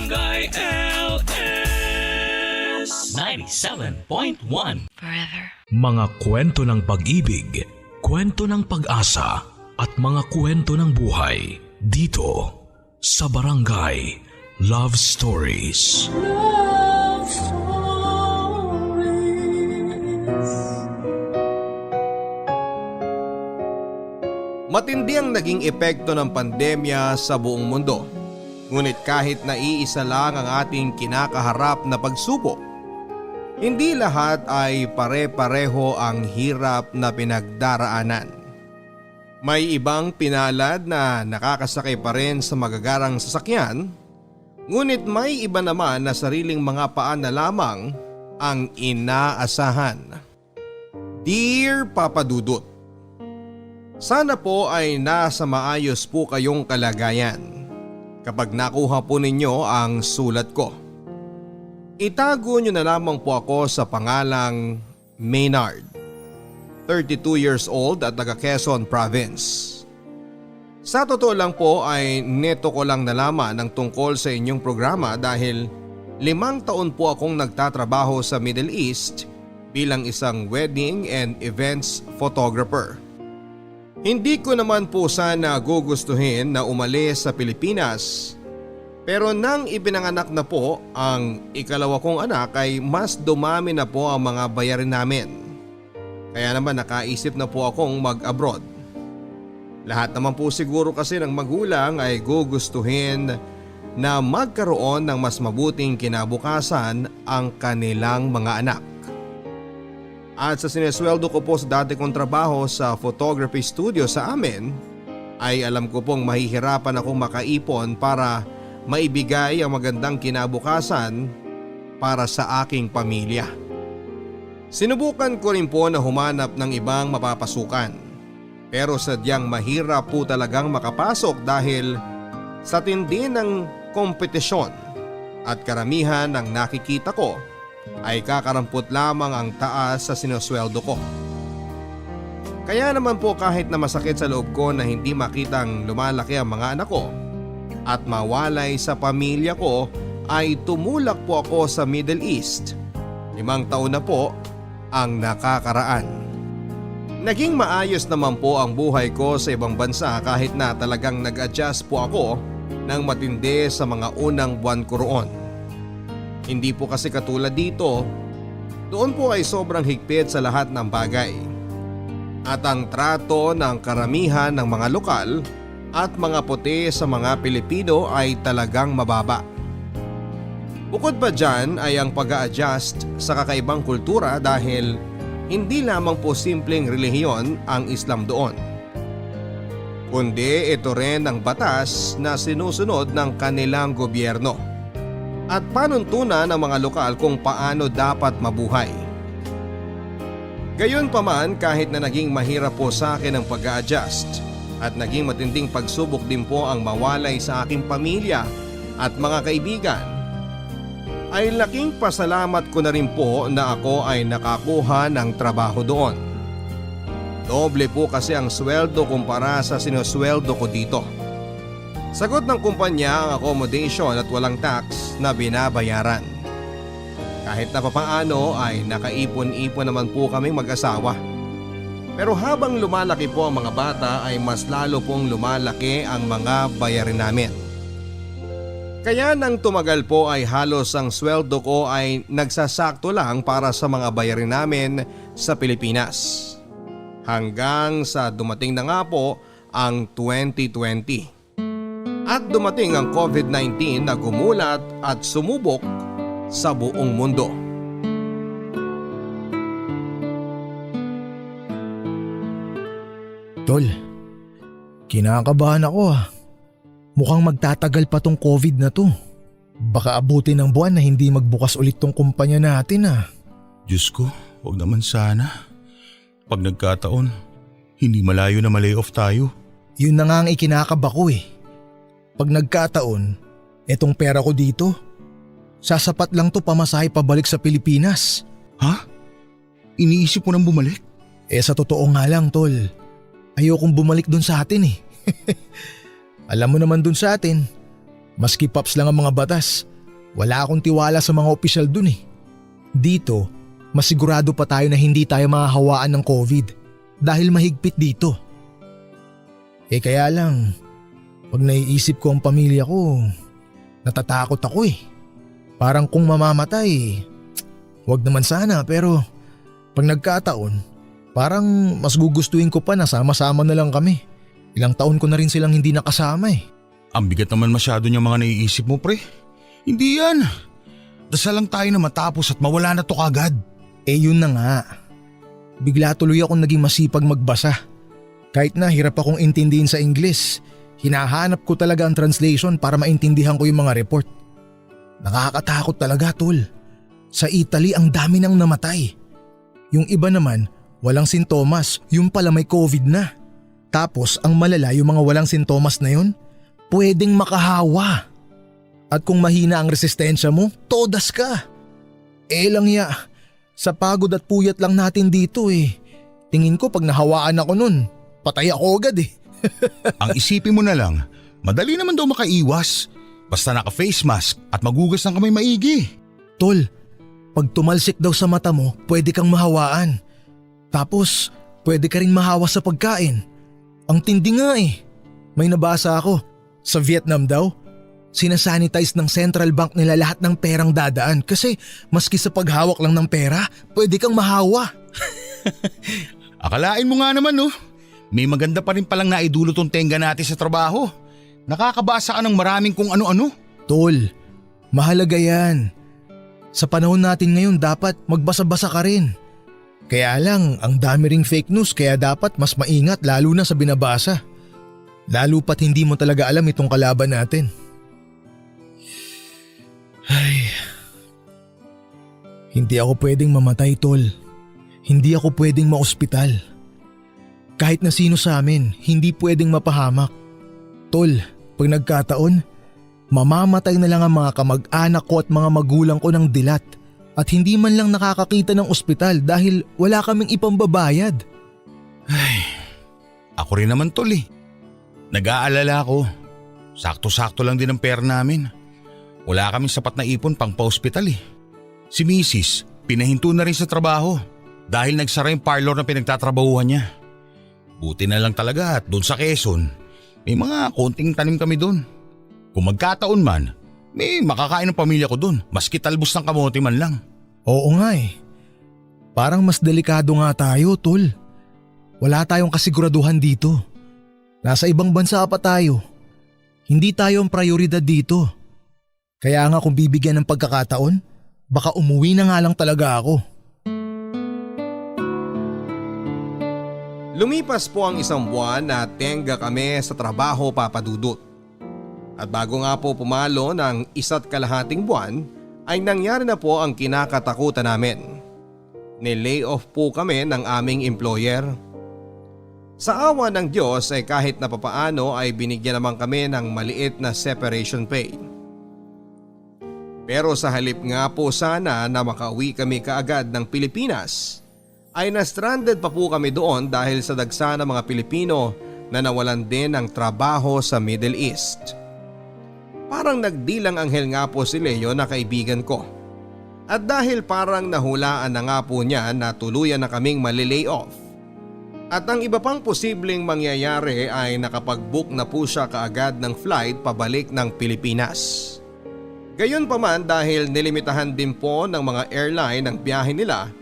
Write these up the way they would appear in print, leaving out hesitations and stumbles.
Barangay LS 97.1. Forever. Mga kwento ng pag-ibig, kwento ng pag-asa at mga kwento ng buhay dito sa Barangay Love Stories. Love Stories. Matindi ang naging epekto ng pandemya sa buong mundo. Ngunit kahit na iisa lang ang ating kinakaharap na pagsubok, hindi lahat ay pare-pareho ang hirap na pinagdaraanan. May ibang pinalad na nakakasakay pa rin sa magagarang sasakyan, ngunit may iba naman na sariling mga paa na lamang ang inaasahan. Dear Papa Dudut, sana po ay nasa maayos po kayong kalagayan kapag nakuha po ninyo ang sulat ko. Itago nyo na lamang po ako sa pangalang Maynard, 32 years old at taga Quezon Province. Sa totoo lang po ay neto ko lang nalaman ang tungkol sa inyong programa dahil 5 taon po akong nagtatrabaho sa Middle East bilang isang wedding and events photographer. Hindi ko naman po sana gugustuhin na umalis sa Pilipinas. Pero nang ipinanganak na po ang ikalawa kong anak ay mas dumami na po ang mga bayarin namin. Kaya naman nakaisip na po akong mag-abroad. Lahat naman po siguro kasi ng magulang ay gugustuhin na magkaroon ng mas mabuting kinabukasan ang kanilang mga anak. At sa sinesweldo ko po sa dati kong trabaho sa photography studio sa amin, ay alam ko pong mahihirapan akong makaipon para maibigay ang magandang kinabukasan para sa aking pamilya. Sinubukan ko rin po na humanap ng ibang mapapasukan, pero sadyang mahirap po talagang makapasok dahil sa tindi ng kompetisyon at karamihan ng nakikita ko ay kakarampot lamang ang taas sa sinusweldo ko. Kaya naman po kahit na masakit sa loob ko na hindi makitang lumalaki ang mga anak ko at mawalay sa pamilya ko ay tumulak po ako sa Middle East. 5 taon na po ang nakakaraan. Naging maayos naman po ang buhay ko sa ibang bansa kahit na talagang nag-adjust po ako ng matindi sa mga unang buwan ko roon. Hindi po kasi katulad dito, doon po ay sobrang higpit sa lahat ng bagay. At ang trato ng karamihan ng mga lokal at mga puti sa mga Pilipino ay talagang mababa. Bukod pa dyan ay ang pag-a-adjust sa kakaibang kultura dahil hindi lamang po simpleng relihiyon ang Islam doon. Kundi ito rin ang batas na sinusunod ng kanilang gobyerno at panuntunan ng mga lokal kung paano dapat mabuhay. Gayunpaman kahit na naging mahirap po sa akin ang pag-a-adjust, at naging matinding pagsubok din po ang mawalay sa aking pamilya at mga kaibigan, ay laking pasalamat ko na rin po na ako ay nakakuha ng trabaho doon. Doble po kasi ang sweldo kumpara sa sinusweldo ko dito. Sagot ng kumpanya ang accommodation at walang tax na binabayaran. Kahit na papaano ay nakaipon-ipon naman po kaming mag-asawa. Pero habang lumalaki po ang mga bata ay mas lalo pong lumalaki ang mga bayarin namin. Kaya nang tumagal po ay halos ang sweldo ko ay nagsasakto lang para sa mga bayarin namin sa Pilipinas. Hanggang sa dumating na nga po ang 2020. At dumating ang COVID-19 na gumulat at sumubok sa buong mundo. Tol, kinakabahan ako ah. Mukhang magtatagal pa tong COVID na to. Baka abutin ng buwan na hindi magbukas ulit tong kumpanya natin ah. Diyos ko, wag naman sana. Pag nagkataon, hindi malayo na ma-layoff tayo. Yun na nga ang ikinakaba ko eh. Pag nagkataon, etong pera ko dito, sasapat lang to pamasahe pabalik sa Pilipinas. Ha? Iniisip mo nang bumalik? Sa totoo nga lang tol, ayokong bumalik dun sa atin eh. Alam mo naman dun sa atin, maski pops lang ang mga batas, Wala akong tiwala sa mga opisyal dun eh. Dito, masigurado pa tayo na hindi tayo mahahawaan ng COVID dahil mahigpit dito. Kaya lang, pag naiisip ko ang pamilya ko, natatakot ako eh. Parang kung mamamatay, wag naman sana pero pag nagkataon, parang mas gugustuhin ko pa na sama-sama na lang kami. Ilang taon ko na rin silang hindi nakasama eh. Ang bigat naman masyado niyang mga naiisip mo, pre. Hindi yan. Dasal lang tayo na matapos at mawala na to kagad. Yun na nga. Bigla tuloy akong naging masipag magbasa. Kahit na hirap akong intindihin sa Ingles, hinahanap ko talaga ang translation para maintindihan ko yung mga report. Nakakatakot talaga, tol. Sa Italy ang dami nang namatay. Yung iba naman, walang sintomas, yung pala may COVID na. Tapos ang malala yung mga walang sintomas na yun, pwedeng makahawa. At kung mahina ang resistensya mo, todas ka. Lang ya, sa pagod at puyat lang natin dito eh. Tingin ko pag nahawaan ako nun, patay ako agad eh. Ang isipin mo na lang, madali naman daw makaiwas. Basta naka-face mask at magugas ng kamay maigi. Tol, pag tumalsik daw sa mata mo, pwede kang mahawaan. Tapos, pwede ka rin mahawa sa pagkain. Ang tindi nga eh. May nabasa ako, sa Vietnam daw, sinasanitize ng central bank nila lahat ng perang dadaan kasi maski sa paghawak lang ng pera, pwede kang mahawa. Akalain mo nga naman no, may maganda pa rin palang naidulot tong tenga natin sa trabaho. Nakakabasa ka ng maraming kung ano-ano. Tol, mahalaga yan. Sa panahon natin ngayon dapat magbasa-basa ka rin. Kaya lang, ang dami ring fake news kaya dapat mas maingat lalo na sa binabasa. Lalo pat hindi mo talaga alam itong kalaban natin. Ay, hindi ako pwedeng mamatay, tol. Hindi ako pwedeng maospital. Kahit na sino sa amin, hindi pwedeng mapahamak. Tol, pag nagkataon, mamamatay na lang ang mga kamag-anak ko at mga magulang ko ng dilat. At hindi man lang nakakakita ng ospital dahil wala kaming ipambabayad. Ay, ako rin naman tol eh. Nag-aalala ako. Sakto-sakto lang din ang pera namin. Wala kaming sapat na ipon pang pa-ospital eh. Si Mrs. pinahinto na rin sa trabaho dahil nagsara yung parlor na pinagtatrabahuhan niya. Buti na lang talaga at doon sa Quezon, may mga konting tanim kami doon. Kung magkataon man, may makakain ng pamilya ko doon, maski talbos ng kamote man lang. Oo nga eh. Parang mas delikado nga tayo, tol. Wala tayong kasiguraduhan dito. Nasa ibang bansa pa tayo. Hindi tayo ang prioridad dito. Kaya nga kung bibigyan ng pagkakataon, baka umuwi na nga lang talaga ako. Lumipas po ang isang buwan na tenga kami sa trabaho, Papa Dudut. At bago nga po pumalo ng 1.5 buwan ay nangyari na po ang kinakatakutan namin. Ni-lay off po kami ng aming employer. Sa awa ng Diyos ay kahit na papaano ay binigyan naman kami ng maliit na separation pay. Pero sa halip nga po sana na makauwi kami kaagad ng Pilipinas, ay na-stranded pa po kami doon dahil sa dagsa ng mga Pilipino na nawalan din ng trabaho sa Middle East. Parang nagdilang anghel nga po si Leo na kaibigan ko. At dahil parang nahulaan na nga po niya na tuluyan na kaming malilay off. At ang iba pang posibleng mangyayari ay nakapag-book na po siya kaagad ng flight pabalik ng Pilipinas. Gayon pa man dahil nilimitahan din po ng mga airline ang biyahe nila,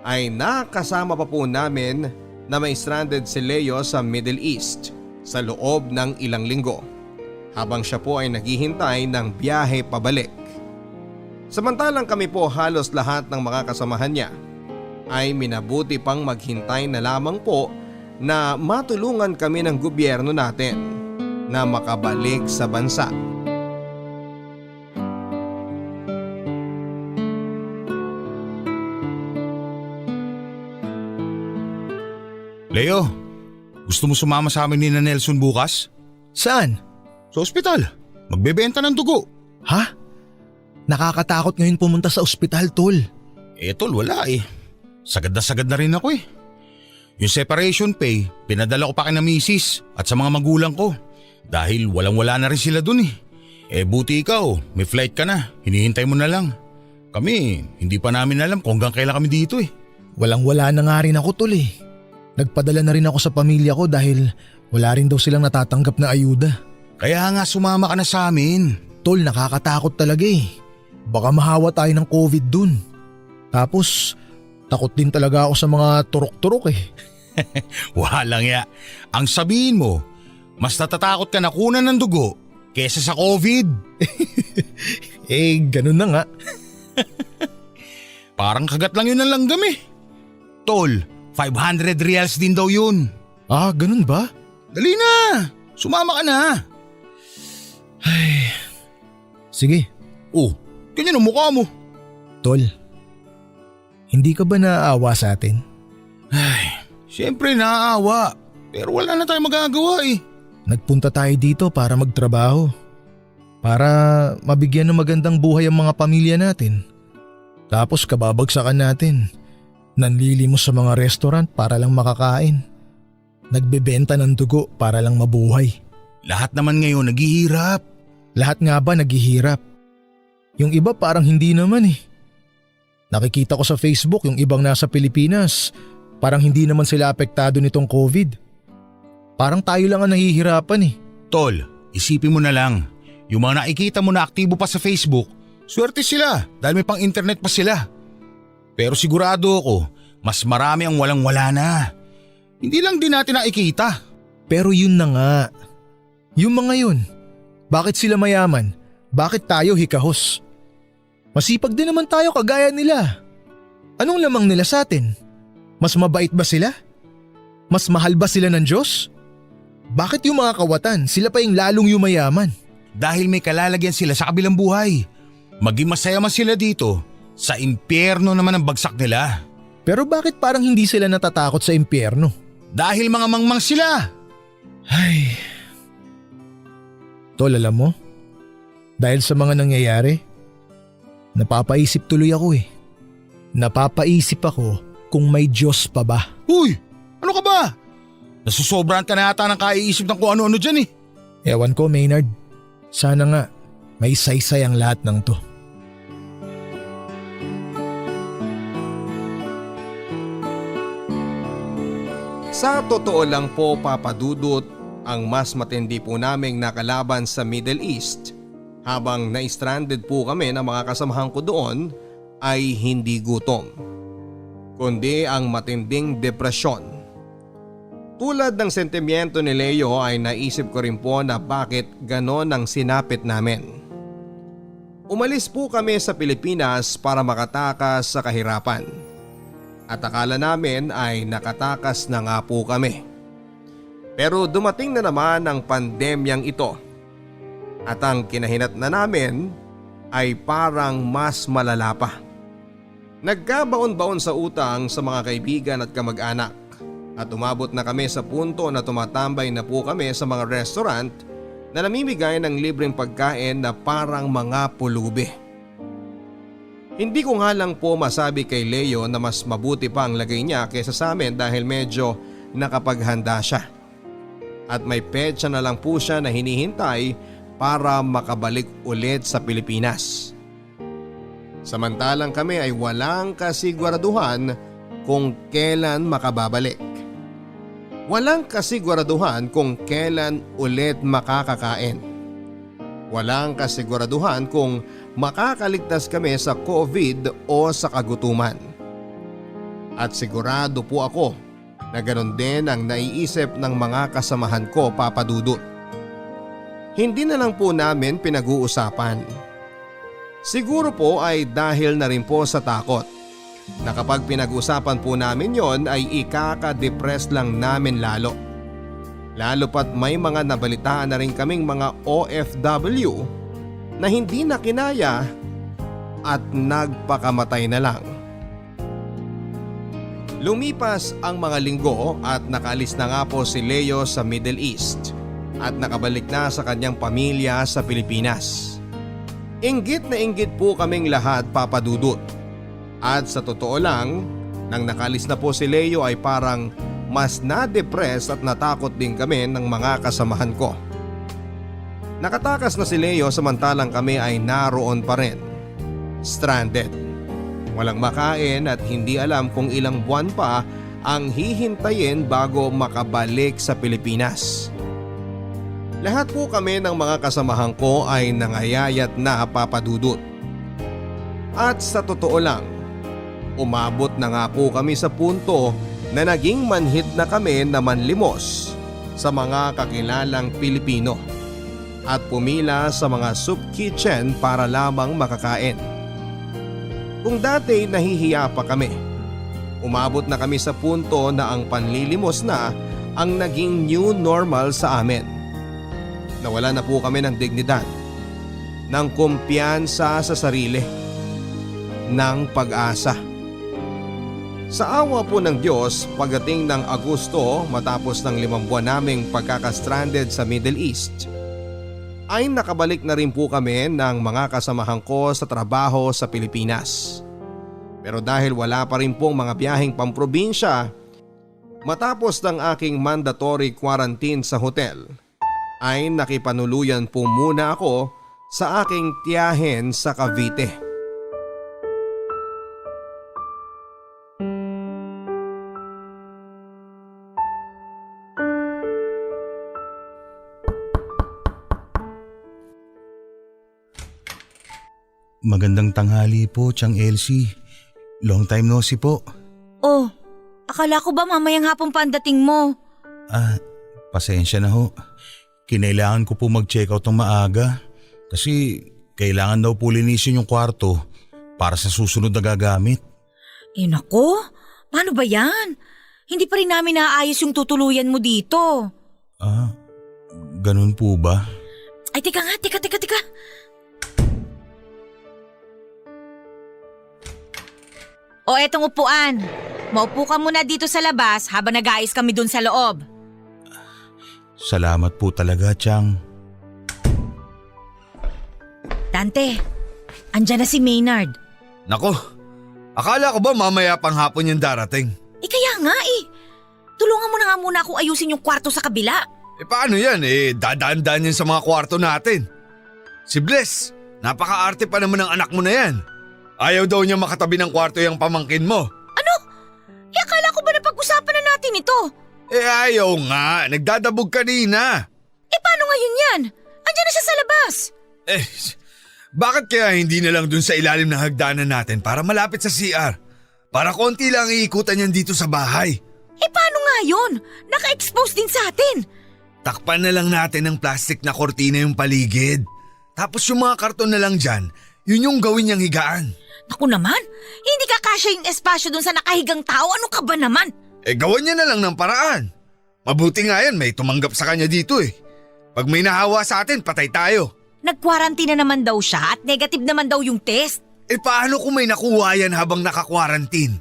ay nakasama pa po namin na may stranded si Leo sa Middle East sa loob ng ilang linggo. Habang siya po ay naghihintay ng biyahe pabalik. Samantalang kami po halos lahat ng mga kasamahan niya ay minabuti pang maghintay na lamang po na matulungan kami ng gobyerno natin na makabalik sa bansa. Leo, gusto mo sumama sa amin ni na Nelson bukas? Saan? Sa ospital. Magbebenta ng dugo. Ha? Nakakatakot ngayon pumunta sa ospital, tol. Tol, wala eh. Sagad na rin ako eh. Yung separation pay, pinadala ko pa kay na misis at sa mga magulang ko. Dahil walang-wala na rin sila dun eh. Buti ikaw, may flight ka na, hinihintay mo na lang. Kami, hindi pa namin alam kung hanggang kailan kami dito eh. Walang-wala na nga rin ako tol eh. Nagpadala na rin ako sa pamilya ko dahil wala rin daw silang natatanggap na ayuda. Kaya nga sumama ka na sa amin. Tol, nakakatakot talaga eh. Baka mahawa tayo ng COVID dun. Tapos, takot din talaga ako sa mga turok-turok eh. Walang ya. Ang sabihin mo, mas natatakot ka na kunan ng dugo kesa sa COVID. Ganun na nga. Parang kagat lang yun ng langgam eh. Tol, 500 reals din daw yun. Ah, ganun ba? Dali na, sumama ka na. Sige. Oh, ganyan ang mukha mo. Tol, hindi ka ba naaawa sa atin? Siyempre naaawa, pero wala na tayong magagawa eh. Nagpunta tayo dito para magtrabaho. Para mabigyan ng magandang buhay ang mga pamilya natin. Tapos kababagsakan natin. Nanlilimos sa mga restaurant para lang makakain. Nagbebenta ng dugo para lang mabuhay. Lahat naman ngayon naghihirap. Lahat nga ba naghihirap? Yung iba parang hindi naman eh. Nakikita ko sa Facebook yung ibang nasa Pilipinas, parang hindi naman sila apektado nitong COVID. Parang tayo lang ang nahihirapan eh. Tol, isipin mo na lang. Yung mga nakikita mo na aktibo pa sa Facebook, swerte sila dahil may pang internet pa sila. Pero sigurado ako, mas marami ang walang-wala na. Hindi lang din natin nakikita. Pero yun na nga. Yung mga yun, bakit sila mayaman? Bakit tayo hikahos? Masipag din naman tayo kagaya nila. Anong lamang nila sa atin? Mas mabait ba sila? Mas mahal ba sila ng Diyos? Bakit yung mga kawatan, sila pa yung lalong yumayaman? Dahil may kalalagyan sila sa kabilang buhay. Maging masaya man sila dito, sa impyerno naman ang bagsak nila. Pero bakit parang hindi sila natatakot sa impyerno? Dahil mga mangmang sila. Ay. Tol, alam mo? Dahil sa mga nangyayari, napapaisip tuloy ako eh. Napapaisip ako kung may Diyos pa ba. Uy! Ano ka ba? Nasusobrahan ka na yata ng kaiisip ng kung ano-ano dyan eh. Ewan ko, Maynard. Sana nga may saysay ang lahat ng to. Sa totoo lang po, Papa Dudut, ang mas matindi po naming nakalaban sa Middle East habang na-stranded po kami ng mga kasamahan ko doon ay hindi gutom, kundi ang matinding depresyon. Tulad ng sentimiento ni Leo ay naisip ko rin po na bakit ganon ang sinapit namin. Umalis po kami sa Pilipinas para makatakas sa kahirapan. At akala namin ay nakatakas na nga po kami. Pero dumating na naman ang pandemyang ito. At ang kinahinat na namin ay parang mas malala pa. Nagkabaon-baon sa utang sa mga kaibigan at kamag-anak. At umabot na kami sa punto na tumatambay na po kami sa mga restaurant na namimigay ng libreng pagkain na parang mga pulubi. Hindi ko nga lang po masabi kay Leo na mas mabuti pa ang lagay niya kaysa sa amin dahil medyo nakapaghanda siya. At may petsa na lang po siya na hinihintay para makabalik ulit sa Pilipinas. Samantalang kami ay walang kasiguraduhan kung kailan makababalik. Walang kasiguraduhan kung kailan ulit makakakain. Walang kasiguraduhan kung makakaligtas kami sa COVID o sa kagutuman. At sigurado po ako na ganon din ang naiisip ng mga kasamahan ko, Papa Dudut. Hindi na lang po namin pinag-uusapan. Siguro po ay dahil na rin po sa takot. Na kapag pinag-usapan po namin yon ay ikaka-depress lang namin lalo. Lalo pat may mga nabalitaan na rin kaming mga OFW na hindi na kinaya at nagpakamatay na lang. Lumipas ang mga linggo at nakaalis na nga po si Leo sa Middle East at nakabalik na sa kanyang pamilya sa Pilipinas. Inggit na inggit po kaming lahat, Papa Dudut. At sa totoo lang, nang nakalis na po si Leo ay parang mas na-depress at natakot din kami ng mga kasamahan ko. Nakatakas na si Leo samantalang kami ay naroon pa rin. Stranded. Walang makain at hindi alam kung ilang buwan pa ang hihintayin bago makabalik sa Pilipinas. Lahat po kami ng mga kasamahan ko ay nangayayat na papadudot. At sa totoo lang, umabot na nga po kami sa punto na naging manhid na kami na manlimos sa mga kakilalang Pilipino at pumila sa mga soup kitchen para lamang makakain. Kung dati nahihiya pa kami, umabot na kami sa punto na ang panlilimos na ang naging new normal sa amin. Nawala na po kami ng dignidad, ng kumpiyansa sa sarili, ng pag-asa. Sa awa po ng Diyos, pagdating ng Agosto matapos ng 5 buwan naming pagkakastranded sa Middle East, ay nakabalik na rin po kami ng mga kasamahan ko sa trabaho sa Pilipinas. Pero dahil wala pa rin pong mga biyaheng pamprobinsya, matapos ng aking mandatory quarantine sa hotel, ay nakipanuluyan po muna ako sa aking tiyahin sa Cavite. Magandang tanghali po, Chang Elsie. Long time no see po. Oh, akala ko ba mamayang hapon pa ang dating mo? Pasensya na ho. Kinailangan ko po mag-check out ng maaga kasi kailangan daw po linisin yung kwarto para sa susunod na gagamit. Eh nako, paano ba yan? Hindi pa rin namin naayos yung tutuluyan mo dito. Ganun po ba? Ay teka nga, teka. O etong upuan. Maupo ka muna dito sa labas habang nag-aayos kami dun sa loob. Salamat po talaga, Chang. Dante, andyan na si Maynard. Nako, akala ko ba mamaya pang hapon yung darating? Eh kaya nga eh. Tulungan mo na nga muna akong ayusin yung kwarto sa kabila. Paano yan dadaan-daan yan sa mga kwarto natin. Si Bless, napaka-arte pa naman ng anak mo na yan. Ayaw daw niya makatabi ng kwarto yung pamangkin mo. Ano? Eh akala ko ba napag-usapan na natin ito? Ayaw nga, nagdadabog kanina. Eh paano ngayon yan? Andiyan na siya sa labas. Bakit kaya hindi na lang dun sa ilalim ng hagdanan natin para malapit sa CR? Para konti lang iikutan yan dito sa bahay. Eh paano nga yun? Naka-expose din sa atin. Takpan na lang natin ng plastic na kortina yung paligid. Tapos yung mga karton na lang dyan, yun yung gawin niyang higaan. Naku naman, hindi ka kasya yung espasyo dun sa nakahigang tao. Ano ka ba naman? Gawan niya na lang ng paraan. Mabuti nga yan, may tumanggap sa kanya dito eh. Pag may nahawa sa atin, patay tayo. Nag-quarantine na naman daw siya at negative naman daw yung test. Paano kung may nakuha yan habang naka-quarantine?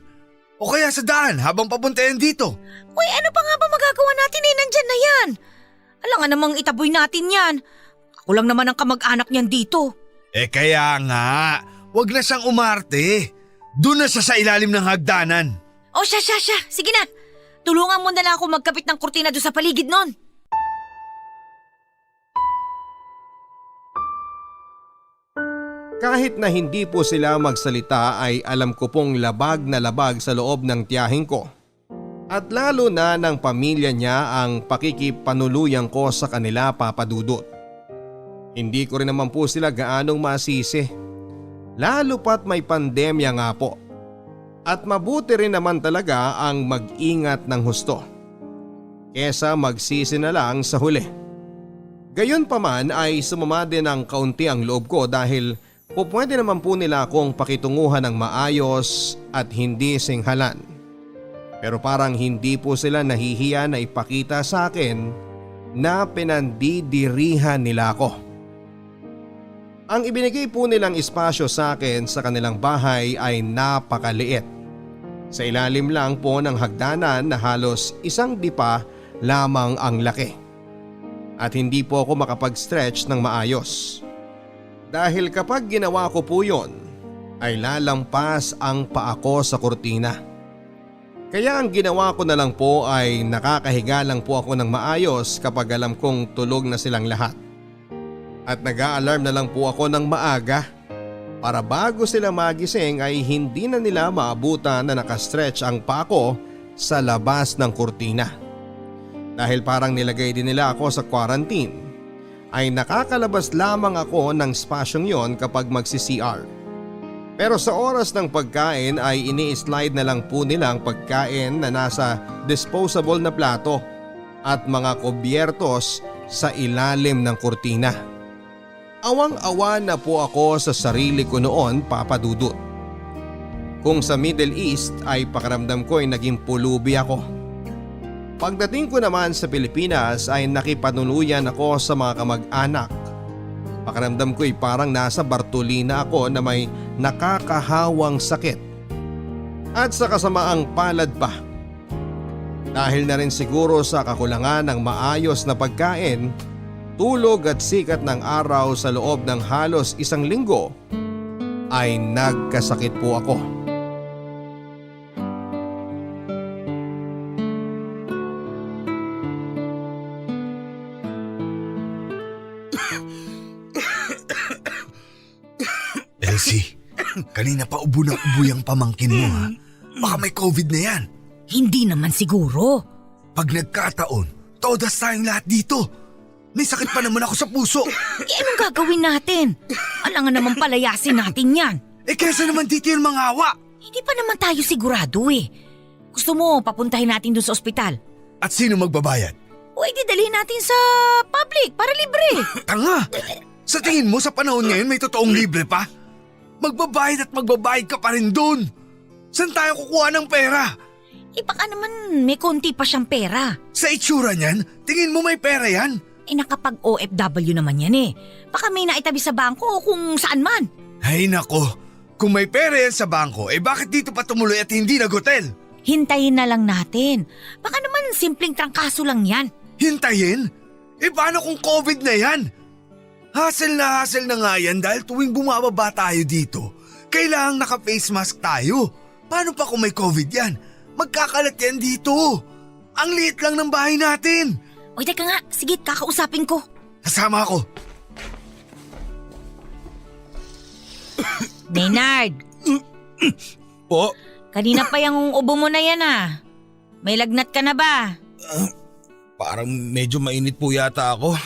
O kaya sa daan habang papunta yan dito? Uy, ano pa nga ba magagawa natin nandyan na yan? Alangan namang itaboy natin yan. Ako lang naman ang kamag-anak niyan dito. Kaya nga, wag na siyang umarte. Doon na siya sa ilalim ng hagdanan. O siya. Sige na. Tulungan mo na lang ako magkapit ng kurtina doon sa paligid nun. Kahit na hindi po sila magsalita ay alam ko pong labag na labag sa loob ng tiyahin ko. At lalo na ng pamilya niya ang pakikipanuluyan ko sa kanila, Papa Dudut. Hindi ko rin naman po sila gaanong masisi. Lalo pat may pandemya nga po. At mabuti rin naman talaga ang mag-ingat ng husto kesa magsisi na lang sa huli. Gayon pa man ay sumama din ng kaunti ang loob ko dahil pwede naman po nila akong pakitunguhan ng maayos at hindi singhalan. Pero parang hindi po sila nahihiya na ipakita sa akin na pinandidirihan nila ako. Ang ibinigay po nilang espasyo sa akin sa kanilang bahay ay napakaliit. Sa ilalim lang po ng hagdanan na halos isang dipa lamang ang laki. At hindi po ako makapag-stretch ng maayos. Dahil kapag ginawa ko po yon, ay lalampas ang paa ko sa kurtina. Kaya ang ginawa ko na lang po ay nakakahiga lang po ako ng maayos kapag alam kong tulog na silang lahat. At nag-a-alarm na lang po ako ng maaga para bago sila magising ay hindi na nila maabutan na nakastretch ang pako sa labas ng kurtina. Dahil parang nilagay din nila ako sa quarantine, ay nakakalabas lamang ako ng spasyong yon kapag magsi-CR. Pero sa oras ng pagkain ay ini-slide na lang po nila ang pagkain na nasa disposable na plato at mga kubyertos sa ilalim ng kurtina. Awang-awa na po ako sa sarili ko noon, Papa Dudut. Kung sa Middle East ay pakiramdam ko ay naging pulubi ako. Pagdating ko naman sa Pilipinas ay nakipanuluyan ako sa mga kamag-anak. Pakiramdam ko ay parang nasa Bartolina ako na may nakakahawang sakit. At sa kasamaang palad pa, dahil na rin siguro sa kakulangan ng maayos na pagkain, tulog at sikat ng araw sa loob ng halos 1 linggo, ay nagkasakit po ako. Elsie, kanina pa ubo ng ubo yung pamangkin mo ha. Baka may COVID na yan. Hindi naman siguro. Pag nagkataon, todas tayong lahat dito. May sakit pa naman ako sa puso. Anong gagawin natin? Alangan naman palayasin natin yan. Kesa naman dito yung mga awa. Hindi pa naman tayo sigurado eh. Gusto mo papuntahin natin doon sa ospital? At sino magbabayad? Pwede dalhin natin sa public para libre. Tanga! Sa tingin mo sa panahon ngayon may totoong libre pa? Magbabayad at magbabayad ka pa rin doon. Saan tayo kukuha ng pera? Baka naman may konti pa siyang pera. Sa itsura niyan, tingin mo may pera yan? Nakapag OFW naman yan eh. Baka may naitabi sa bangko o kung saan man. Ay nako, kung may pera yan sa bangko, bakit dito pa tumuloy at hindi nag-hotel? Hintayin na lang natin. Baka naman simpleng trangkaso lang yan. Hintayin? Paano kung COVID na yan? Hassle na nga yan dahil tuwing bumababa tayo dito, kailangang naka-face mask tayo. Paano pa kung may COVID yan? Magkakalat yan dito. Ang liit lang ng bahay natin. Oy, teka nga. Sige, kakausapin ko. Kasama ako. Maynard. Po? Kanina pa yung ubo mo na yan ah. May lagnat ka na ba? Parang medyo mainit po yata ako.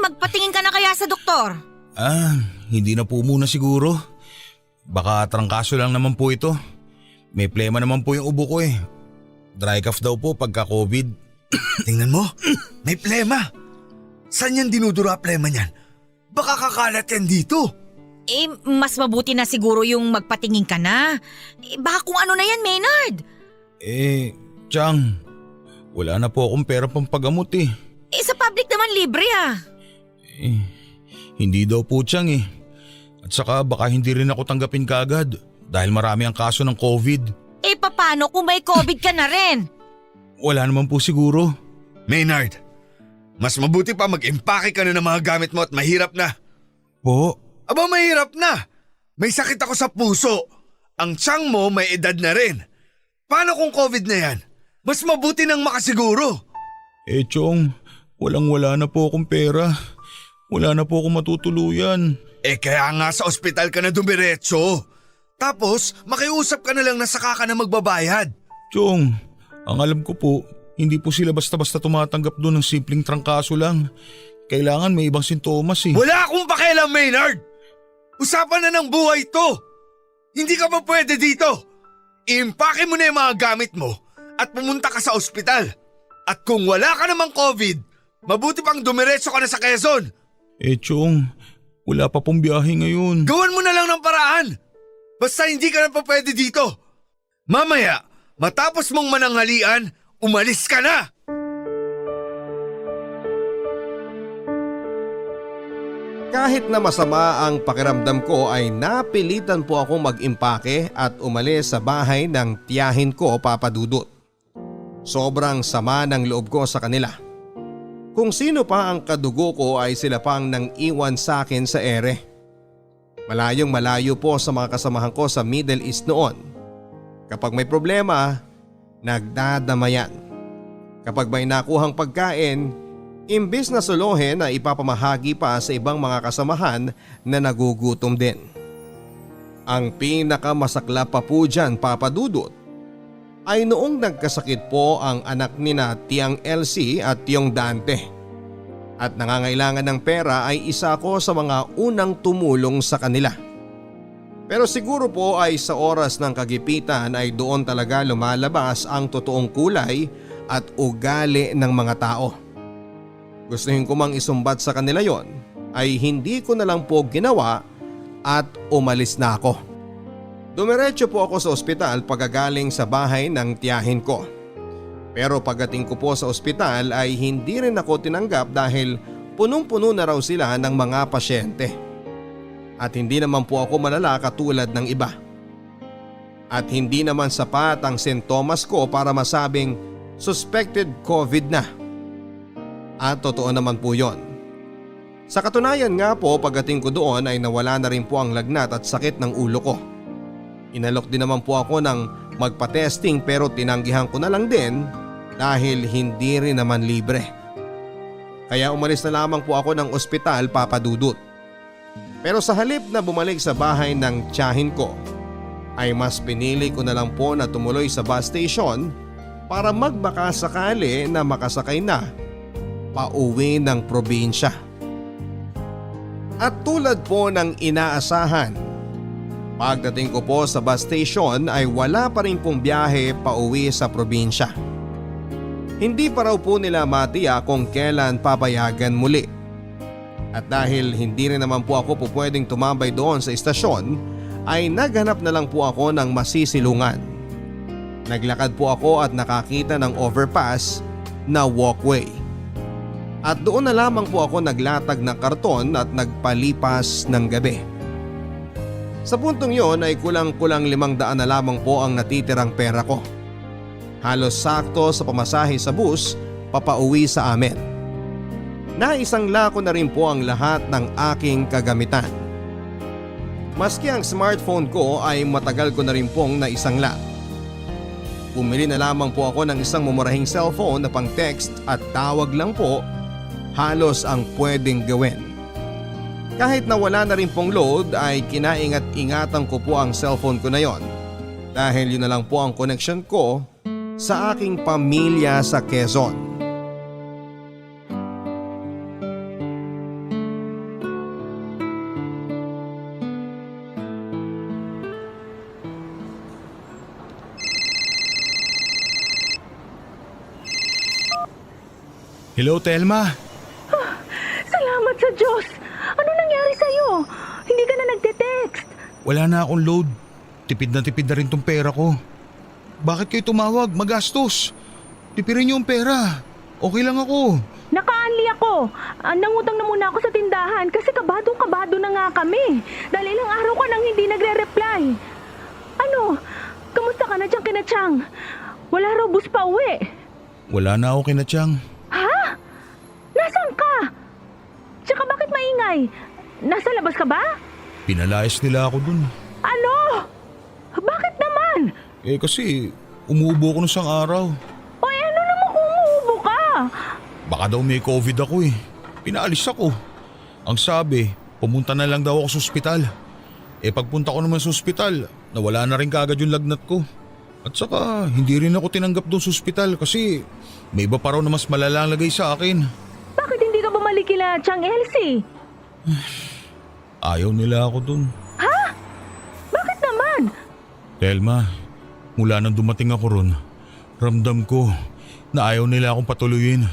Magpatingin ka na kaya sa doktor. Hindi na po muna siguro. Baka trangkaso lang naman po ito. May plema naman po yung ubo ko eh. Dry cough daw po pagka COVID. Tingnan mo, may plema. Saan yan dinudura plema niyan? Baka kakalat yan dito. Mas mabuti na siguro yung magpatingin ka na. Baka kung ano na yan, Maynard. Chang, wala na po akong pera pang pagamot eh. Sa public naman libre ah. Hindi daw po, Chang eh. At saka baka hindi rin ako tanggapin kagad dahil marami ang kaso ng COVID. Paano kung may COVID ka na rin? Wala naman po siguro. Maynard, mas mabuti pa mag-impake ka na ng mga gamit mo at mahirap na. Po? Aba mahirap na. May sakit ako sa puso. Ang tiyan mo may edad na rin. Paano kung COVID na yan? Mas mabuti nang makasiguro. Chong, walang-wala na po akong pera. Wala na po akong matutuluyan. Kaya nga sa ospital ka na dumiretso. Tapos makiusap ka na lang na saka ka na magbabayad. Chong, ang alam ko po, hindi po sila basta-basta tumatanggap doon ng simpleng trangkaso lang. Kailangan may ibang sintomas eh. Wala akong pakialam, Maynard! Usapan na ng buhay to! Hindi ka pa pwede dito! Iimpake mo na yung mga gamit mo at pumunta ka sa ospital. At kung wala ka namang COVID, mabuti pang dumiretso ka na sa Quezon. Chong, wala pa pong biyahe ngayon. Gawan mo na lang ng paraan! Basta hindi ka na pa pwede dito. Mamaya, matapos mong mananghalian, umalis ka na! Kahit na masama ang pakiramdam ko ay napilitan po akong mag-impake at umalis sa bahay ng tiyahin ko, Papa Dudut. Sobrang sama ng loob ko sa kanila. Kung sino pa ang kadugo ko ay sila pang nang iwan sa akin sa ere. Malayong malayo po sa mga kasamahan ko sa Middle East noon. Kapag may problema, nagdadamayan. Kapag may nakuhang pagkain, Imbis na solohin na ipapamahagi pa sa ibang mga kasamahan na nagugutom din. Ang pinakamasaklap pa po dyan, Papa Dudut, ay noong nagkasakit po ang anak ni na Tiang Elsie at Tiang Dante. At nangangailangan ng pera ay isa ko sa mga unang tumulong sa kanila. Pero siguro po ay sa oras ng kagipitan ay doon talaga lumalabas ang totoong kulay at ugali ng mga tao. Gustuhin ko mang isumbat sa kanila yon ay hindi ko na lang po ginawa at umalis na ako. Dumiretso po ako sa ospital pagkagaling sa bahay ng tiyahin ko. Pero pagdating ko po sa ospital ay hindi rin ako tinanggap dahil punong-puno na raw sila ng mga pasyente. At hindi naman po ako malala katulad ng iba. At hindi naman sapat ang sintomas ko para masabing suspected COVID na. At totoo naman po yon. Sa katunayan nga po pagdating ko doon ay nawala na rin po ang lagnat at sakit ng ulo ko. Inalok din naman po ako ng magpa-testing pero tinanggihan ko na lang din dahil hindi rin naman libre. Kaya umalis na lamang po ako ng ospital, Papa Dudut. Pero sa halip na bumalik sa bahay ng tiyahin ko ay mas pinili ko na lang po na tumuloy sa bus station para magbaka sakali na makasakay na pauwi ng probinsya. At tulad po ng inaasahan, pagdating ko po sa bus station ay wala pa rin pong biyahe pauwi sa probinsya. Hindi pa raw po nila matiya kung kailan papayagan muli. At dahil hindi rin naman po ako po pwedeng tumambay doon sa istasyon ay naghanap na lang po ako ng masisilungan. Naglakad po ako at nakakita ng overpass na walkway. At doon na lamang po ako naglatag ng karton at nagpalipas ng gabi. Sa puntong yon ay kulang-kulang 500 na lamang po ang natitirang pera ko. Halos sakto sa pamasahe sa bus papauwi sa amin. Naisangla ko na rin po ang lahat ng aking kagamitan. Maski ang smartphone ko ay matagal ko na rin pong naisangla. Bumili na lamang po ako ng isang mumurahing cellphone na pang text at tawag lang po. Halos ang pwedeng gawin. Kahit na wala na rin pong load ay kinaingat-ingatan ko po ang cellphone ko na yon dahil yun na lang po ang connection ko sa aking pamilya sa Quezon. Hello, Telma. Salamat sa Diyos! Ano nangyari sa'yo? Hindi ka na nagte-text. Wala na akong load. Tipid na rin tong pera ko. Bakit kayo tumawag? Magastos. Tipirin niyo yung pera. Okay lang ako. Naka-unli ako. Nangutang na muna ako sa tindahan kasi kabadong-kabado na nga kami. Dahil ilang araw ka nang hindi nagre-reply. Ano? Kamusta ka na dyan, Kinachang? Wala raw bus pa uwi. Wala na ako kinatiyang. Ha? Nasaan ka? Tsaka bakit maingay? Nasa labas ka ba? Pinalayas nila ako dun. Ano? Bakit naman? Kasi umuubo ko nung isang araw. O ano naman kung umuubo ka? Baka daw may COVID ako eh. Pinaalis ako. Ang sabi, pumunta na lang daw ako sa ospital. Pagpunta ko naman sa ospital, nawala na rin kaagad yung lagnat ko. At saka hindi rin ako tinanggap doon sa ospital kasi may iba pa raw na mas malalang lagay sa akin. Bakit hindi ka bumalik kila Chang Elsie? Ayaw nila ako doon. Ha? Bakit naman? Telma, mula nang dumating ako ron, ramdam ko na ayaw nila akong patuluyin.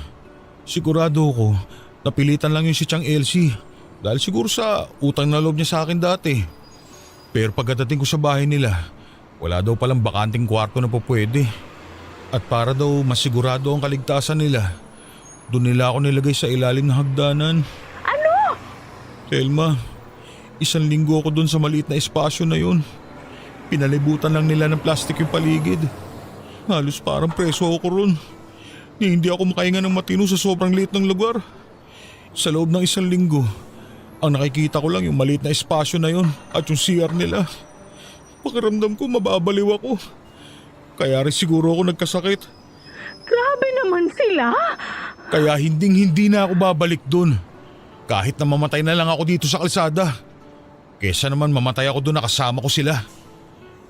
Sigurado ko, napilitan lang yun si Chang Elsie dahil siguro sa utang na loob niya sa akin dati. Pero pagdating ko sa bahay nila, wala daw palang bakanting kwarto na po pwede. At para daw masigurado ang kaligtasan nila, doon nila ako nilagay sa ilalim ng hagdanan. Ano? Telma, 1 linggo ako doon sa maliit na espasyo na yun. Pinalibutan lang nila ng plastic yung paligid. Halos parang preso ako ron. Hindi ako makahinga ng matino sa sobrang liit ng lugar. Sa loob ng 1 linggo, ang nakikita ko lang yung maliit na espasyo na yun at yung CR nila. Pakiramdam ko mababaliw ako. Kaya rin siguro ako nagkasakit. Grabe naman sila. Kaya hindi na ako babalik dun. Kahit na mamatay na lang ako dito sa kalsada. Kesa naman mamatay ako dun na kasama ko sila.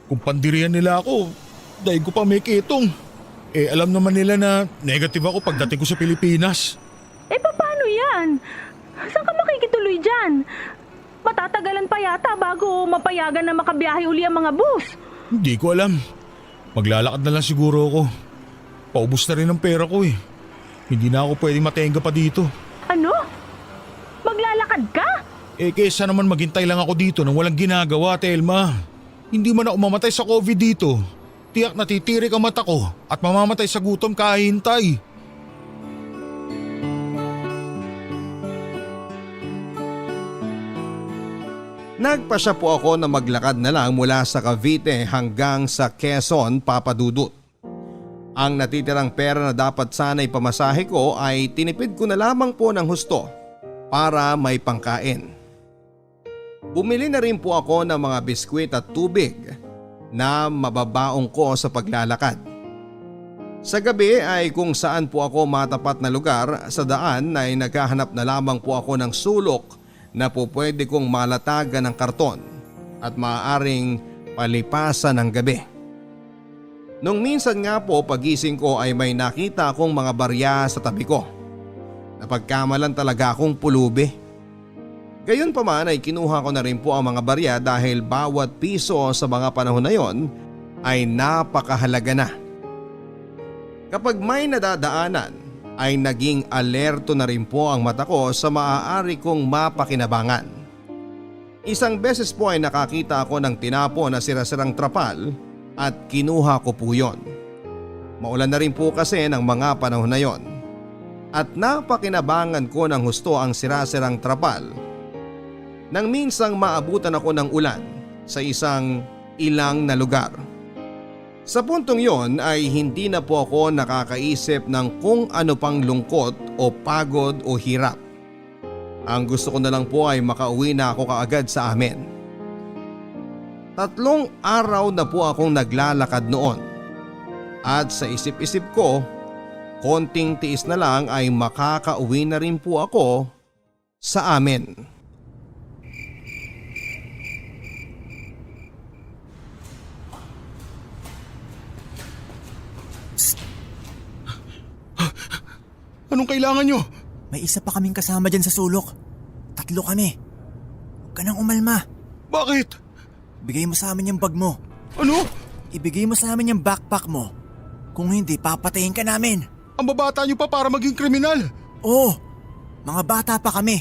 Kung pandirian nila ako, dahil ko pa may kitong. Alam naman nila na negative ako pagdating ko sa Pilipinas. Paano yan? Saan ka makikituloy dyan? Matatagalan pa yata bago mapayagan na makabiyahe uli ang mga bus. Hindi ko alam. Maglalakad na lang siguro ako. Paubos na rin ang pera ko eh. Hindi na ako pwedeng matenga pa dito. Ano? Maglalakad ka? Kesa naman maghintay lang ako dito nang walang ginagawa, Telma. Hindi man ako mamatay sa COVID dito. Tiyak natitirik ang mata ko at mamamatay sa gutom kahintay. Nagpasya po ako na maglakad na lang mula sa Cavite hanggang sa Quezon, Papadudut. Ang natitirang pera na dapat sana'y pamasahe ko ay tinipid ko na lamang po ng husto para may pangkain. Bumili na rin po ako ng mga biskwit at tubig na mababaong ko sa paglalakad. Sa gabi ay kung saan po ako matapat na lugar sa daan ay naghahanap na lamang po ako ng sulok na po pwede kong malatagan ng karton at maaaring palipasan ng gabi. Nung minsan nga po pagising ko ay may nakita akong mga barya sa tabi ko. Napagkamalan talaga akong pulubi. Gayon pa man ay kinuha ko na rin po ang mga barya dahil bawat piso sa mga panahon na yon ay napakahalaga na. Kapag may nadadaanan ay naging alerto na rin po ang mata ko sa maaari kong mapakinabangan. Isang beses po ay nakakita ako ng tinapo na sirasirang trapal at kinuha ko po yon. Maulan na rin po kasi ng mga panahon na yon. At napakinabangan ko ng husto ang sirasirang trapal nang minsang maabutan ako ng ulan sa isang ilang na lugar. Sa puntong yon ay hindi na po ako nakakaisip ng kung ano pang lungkot o pagod o hirap. Ang gusto ko na lang po ay makauwi na ako kaagad sa amin. 3 araw na po akong naglalakad noon. At sa isip-isip ko, konting tiis na lang ay makakauwi na rin po ako sa amin. Anong kailangan nyo? May isa pa kaming kasama dyan sa sulok. 3 kami. Huwag ka nang umalma. Bakit? Bigay mo sa amin yung bag mo. Ano? Ibigay mo sa amin yung backpack mo. Kung hindi, papatayin ka namin. Ang babata nyo pa para maging kriminal. Oo, mga bata pa kami.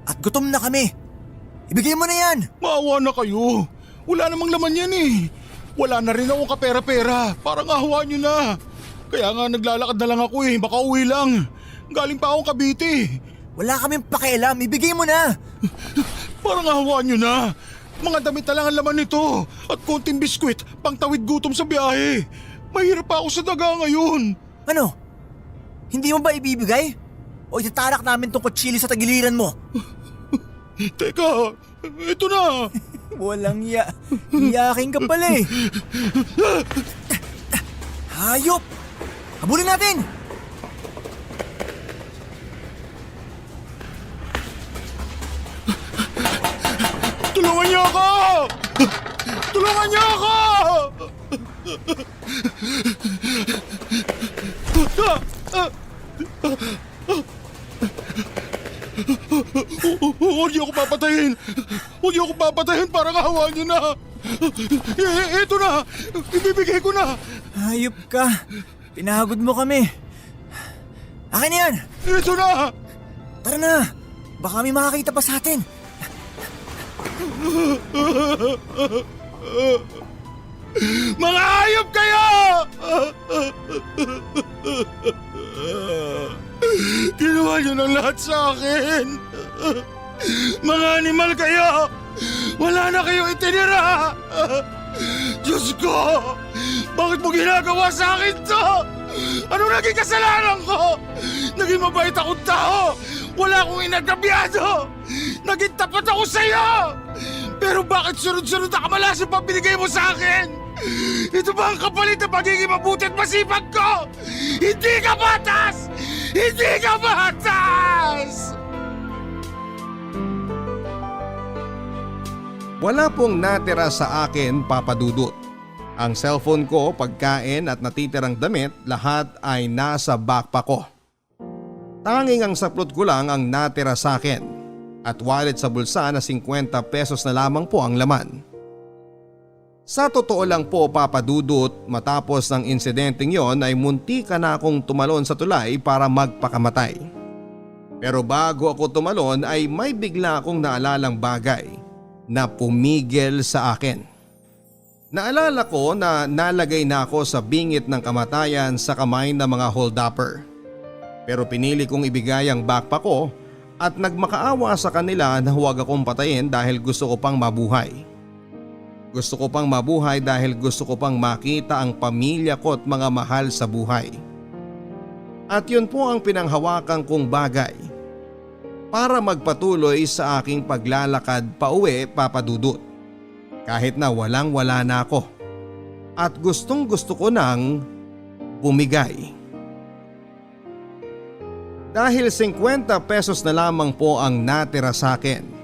At gutom na kami. Ibigay mo na yan. Maawa na kayo. Wala namang laman yan eh. Wala na rin akong kapera-pera. Parang ahawa nyo na. Kaya nga naglalakad na lang ako eh. Baka uwi lang. Galing pa akong Cavite. Wala kaming pakialam. Ibigay mo na. Parang ahawa nyo na. Mga damit na lang ang laman nito. At konting biskwit pang tawid gutom sa biyahe. Mahirap pa ako sa daga ngayon. Ano? Hindi mo ba ibibigay? O itatarak namin tong kutsili sa tagiliran mo? Teka, ito na. Walang iyaking ka pala eh. Hayop! Habulin natin! Tulungan niyo ako! Tulungan niyo ako! Huwag niyo ako papatayin! Huwag niyo ako papatayin! Parang ahawa niyo na! Ito na! Ibibigay ko na! Hayop ka! Pinagod mo kami! Akin na yan! Ito na! Tara na! Baka may makakita pa sa atin! Mga hayop kayo! Ginawa niyo ng lahat sa akin! Mga animal kayo! Wala na kayo itinira! Diyos ko! Bakit mo ginagawa sa akin to? Ano naging kasalanan ko? Naging mabait akong tao! Wala akong inagabiyado! Naging tapat ako sa iyo! Pero bakit sunod-sunod na kamalasang pa binigay mo sa akin? Ito ba ang kapalit na pagiging mabuti at masipag ko? Hindi ka batas! Hindi ka matas! Wala pong natira sa akin, Papa Dudut. Ang cellphone ko, pagkain at natitirang damit, lahat ay nasa backpack ko. Tanging ang saplot ko lang ang natira sa akin at wallet sa bulsa na 50 pesos na lamang po ang laman. Sa totoo lang po, Papa Dudut, matapos ng insidenteng yon ay muntika na akong tumalon sa tulay para magpakamatay. Pero bago ako tumalon ay may bigla akong naalalang bagay na pumigil sa akin. Naalala ko na nalagay na ako sa bingit ng kamatayan sa kamay ng mga hold-upper. Pero pinili kong ibigay ang backpack ko at nagmakaawa sa kanila na huwag akong patayin dahil gusto ko pang mabuhay. Gusto ko pang mabuhay dahil gusto ko pang makita ang pamilya ko at mga mahal sa buhay. At yun po ang pinanghawakan kong bagay para magpatuloy sa aking paglalakad pauwi, Papa Dudut. Kahit na walang-wala na ako at gustong-gusto ko nang bumigay. Dahil 50 pesos na lamang po ang natira sa akin,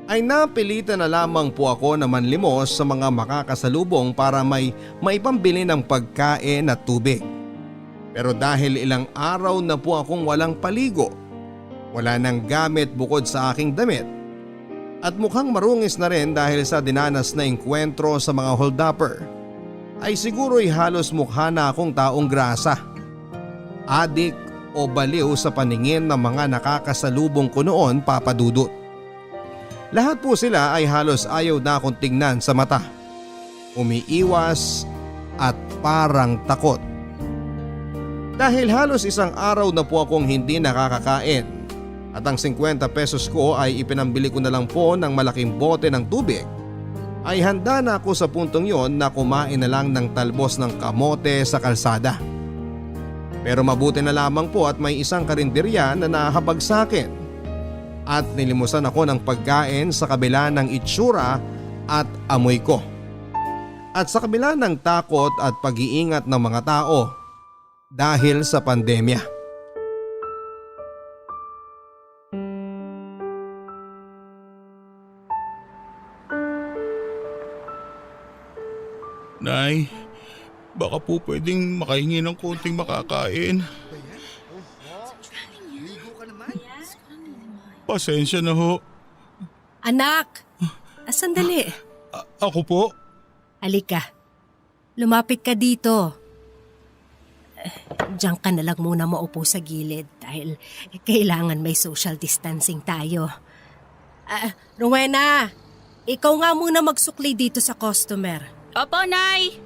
ay napilitan na lamang po ako na manlimos sa mga makakasalubong para may maipambili ng pagkain at tubig. Pero dahil ilang araw na po akong walang paligo, wala nang gamit bukod sa aking damit, at mukhang marungis na rin dahil sa dinanas na engkwentro sa mga hold-upper, ay siguro'y halos mukha na akong taong grasa, adik o baliw sa paningin ng mga nakakasalubong ko noon, Papa Dudut. Lahat po sila ay halos ayaw na akong tingnan sa mata, umiiwas at parang takot. Dahil halos isang araw na po akong hindi nakakakain at ang 50 pesos ko ay ipinambili ko na lang po ng malaking bote ng tubig, ay handa na ako sa puntong yon na kumain na lang ng talbos ng kamote sa kalsada. Pero mabuti na lamang po at may isang karinderya na nahabag sa akin at nilimusan ako ng pagkain sa kabila ng itsura at amoy ko. At sa kabila ng takot at pag-iingat ng mga tao dahil sa pandemya. Nay, baka po pwedeng makahingi ng konting makakain. Pasensya na ho. Anak! Sandali. Ako po? Halika. Lumapit ka dito. Diyan ka na lang muna maupo sa gilid dahil kailangan may social distancing tayo. Rowena, ikaw nga muna magsukli dito sa customer. Opo, Nay!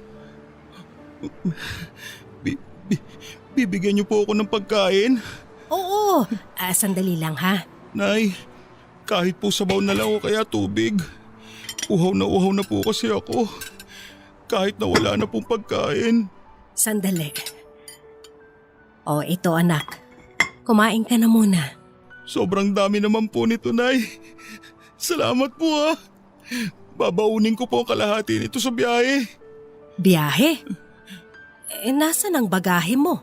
Bibigyan niyo po ako ng pagkain? Oo, sandali lang ha. Nay, kahit po sabaw na lang o kaya tubig. Uhaw na po kasi ako. Kahit na wala na pong pagkain. Sandali. Ito anak. Kumain ka na muna. Sobrang dami naman po nito, Nay. Salamat po ha. Babaunin ko po ang kalahati nito sa biyahe. Biyahe? Nasaan ang bagahe mo?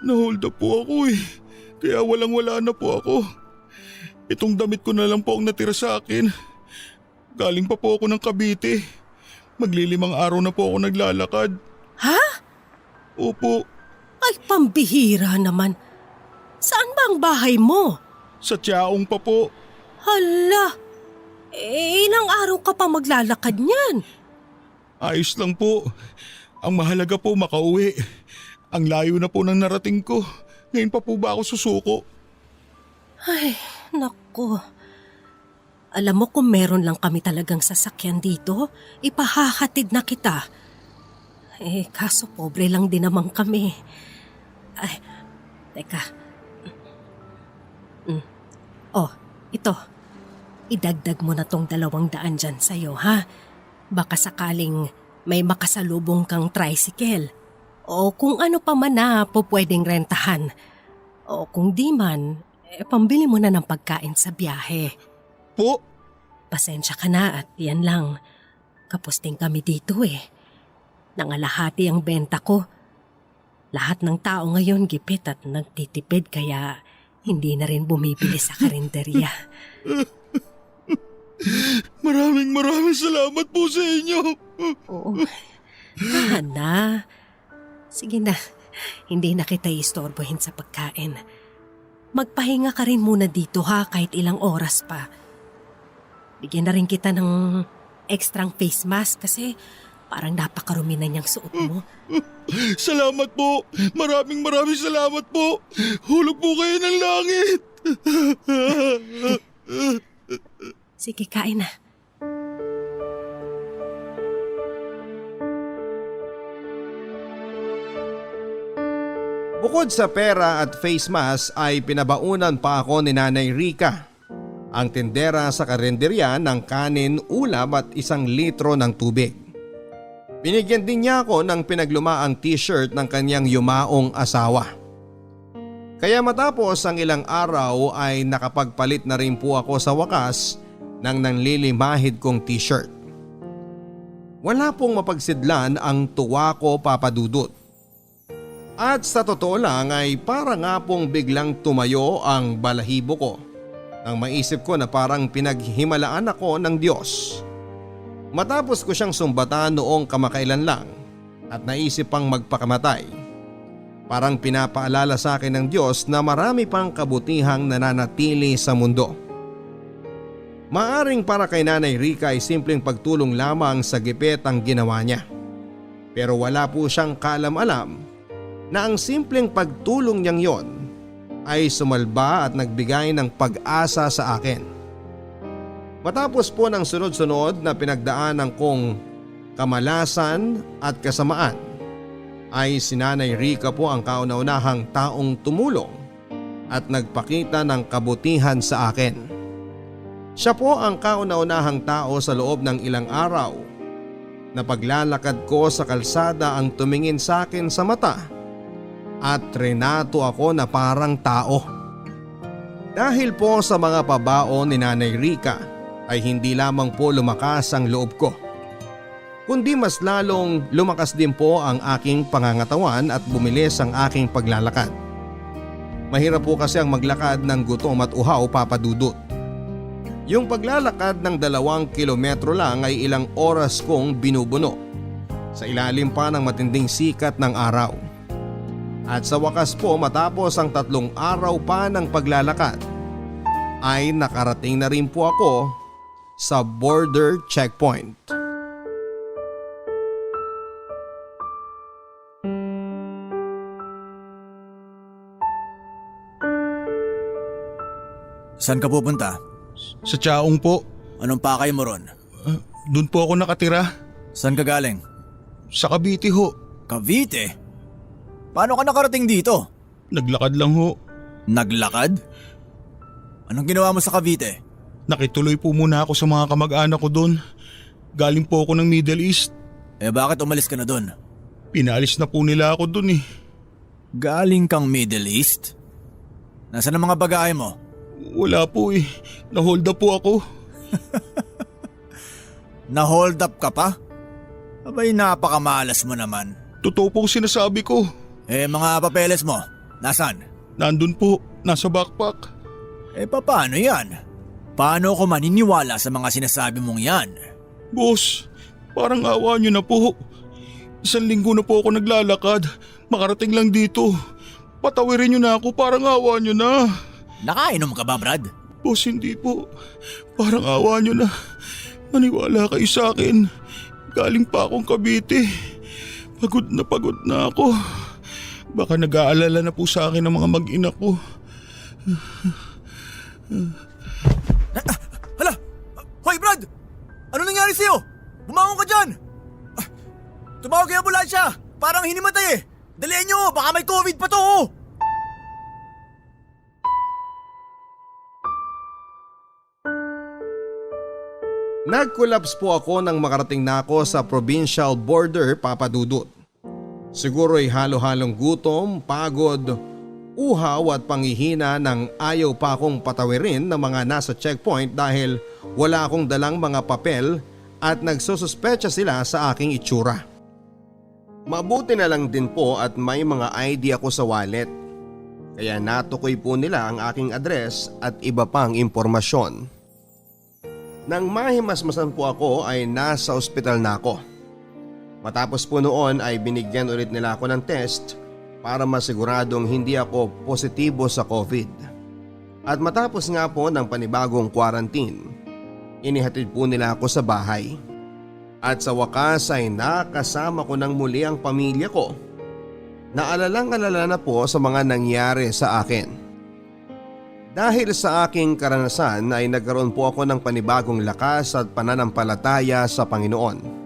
Nahold up po ako kaya walang-wala na po ako. Itong damit ko na lang po ang natira sa akin. Galing pa po ako ng Cavite. Maglilimang araw na po ako naglalakad. Ha? Opo. Ay, pambihira naman. Saan ba ang bahay mo? Sa Tiaong pa po. Hala, ilang araw ka pa maglalakad niyan? Ayos lang po. Ang mahalaga po makauwi. Ang layo na po ng narating ko. Ngayon pa po ba ako susuko? Ay, naku. Alam mo kung meron lang kami talagang sasakyan dito, ipahahatid na kita. Kaso pobre lang din naman kami. Ay, teka. Ito. Idagdag mo na tong 200 dyan sa'yo, ha? Baka sakaling may makasalubong kang tricycle. O kung ano pa man na pwedeng rentahan. O kung di man, pambili mo na ng pagkain sa biyahe. Po? Pasensya ka na at yan lang. Kapusting kami dito Nangalahati ang benta ko. Lahat ng tao ngayon gipit at nagtitipid kaya hindi na rin bumibili sa karinderya. Maraming salamat po sa inyo. Oo. Na. Sige na, hindi na kita istorbohin sa pagkain. Magpahinga ka rin muna dito ha kahit ilang oras pa. Bigyan na rin kita ng extrang face mask kasi parang napakarumi na niyang suot mo. Salamat po. Maraming salamat po. Hulog po kayo ng langit. Sige, kain na. Bukod sa pera at face mask ay pinabaunan pa ako ni Nanay Rica, ang tindera sa karinderya, ng kanin, ulam at 1 litro ng tubig. Binigyan din niya ako ng pinaglumaang t-shirt ng kanyang yumaong asawa. Kaya matapos ang ilang araw ay nakapagpalit na rin po ako sa wakas ng nanlilimahid kong t-shirt. Wala pong mapagsidlan ang tuwa ko, Papa Dudut. At sa totoo lang ay para nga pong biglang tumayo ang balahibo ko nang maisip ko na parang pinaghimalaan ako ng Diyos. Matapos ko siyang sumbatan noong kamakailan lang at naisip pang magpakamatay. Parang pinapaalala sa akin ng Diyos na marami pang kabutihang nananatili sa mundo. Maaring para kay Nanay Rica ay simpleng pagtulong lamang sa gipit ang ginawa niya. Pero wala po siyang kaalam-alam na ang simpleng pagtulong niyang yon ay sumalba at nagbigay ng pag-asa sa akin. Matapos po ng sunod-sunod na pinagdaanan kong kamalasan at kasamaan, ay si Nanay Rica po ang kauna-unahang taong tumulong at nagpakita ng kabutihan sa akin. Siya po ang kauna-unahang tao sa loob ng ilang araw na paglalakad ko sa kalsada ang tumingin sa akin sa mata at trinato ako na parang tao. Dahil po sa mga pabaon ni Nanay Rica ay hindi lamang po lumakas ang loob ko, kundi mas lalong lumakas din po ang aking pangangatawan at bumilis ang aking paglalakad. Mahirap po kasi ang maglakad ng gutom at uhaw, Papa Dudut. Yung paglalakad ng 2 kilometro lang ay ilang oras kong binubuno sa ilalim pa ng matinding sikat ng araw. At sa wakas po, matapos ang 3 araw pa ng paglalakad ay nakarating na rin po ako sa border checkpoint. Saan ka pupunta? Sa Chaong po. Anong pakay mo ron? Doon po ako nakatira. Saan ka galing? Sa Cavite ho. Cavite? Paano ka nakarating dito? Naglakad lang ho. Naglakad? Anong ginawa mo sa Cavite? Nakituloy po muna ako sa mga kamag-anak ko doon. Galing po ako ng Middle East. Bakit umalis ka na doon? Pinalis na po nila ako doon eh. Galing kang Middle East? Nasaan ang mga bagahe mo? Wala po eh. Na-hold up po ako. Na-hold up ka pa? Abay, napakamalas mo naman. Totoo po sinasabi ko. Mga papeles mo, nasaan? Nandun po, nasa backpack. Paano yan? Paano ako maniniwala sa mga sinasabi mong yan? Boss, parang awa nyo na po. 1 linggo na po ako naglalakad. Makarating lang dito. Patawirin nyo na ako, parang awa nyo na. Nakainom ka ba, Brad? Boss, hindi po. Parang awa nyo na. Maniwala kayo sa akin. Galing pa akong Cavite. Pagod na ako. Baka nag-aalala na po sa akin ang mga mag-ina ko. Hala! Hoy, Brad! Ano nangyari sa'yo? Bumangon ka dyan! Tumawag kayo ambulansya! Parang hinimatay eh! Dalihan nyo! Baka may COVID pa to! Oh! Nag-collapse po ako nang makarating na ako sa provincial border, Papa Dudut. Siguro'y halo-halong gutom, pagod, uhaw at panghihina nang ayaw pa akong patawirin ng mga nasa checkpoint dahil wala akong dalang mga papel at nagsususpecha sila sa aking itsura. Mabuti na lang din po at may mga ID ako sa wallet. Kaya natukoy po nila ang aking address at iba pang impormasyon. Nang mahimasmasan po ako ay nasa ospital na ako. Matapos po noon ay binigyan ulit nila ako ng test para masiguradong hindi ako positibo sa COVID. At matapos nga po ng panibagong quarantine, inihatid po nila ako sa bahay. At sa wakas ay nakasama ko ng muli ang pamilya ko. Naalalang-alala na po sa mga nangyari sa akin. Dahil sa aking karanasan ay nagkaroon po ako ng panibagong lakas at pananampalataya sa Panginoon.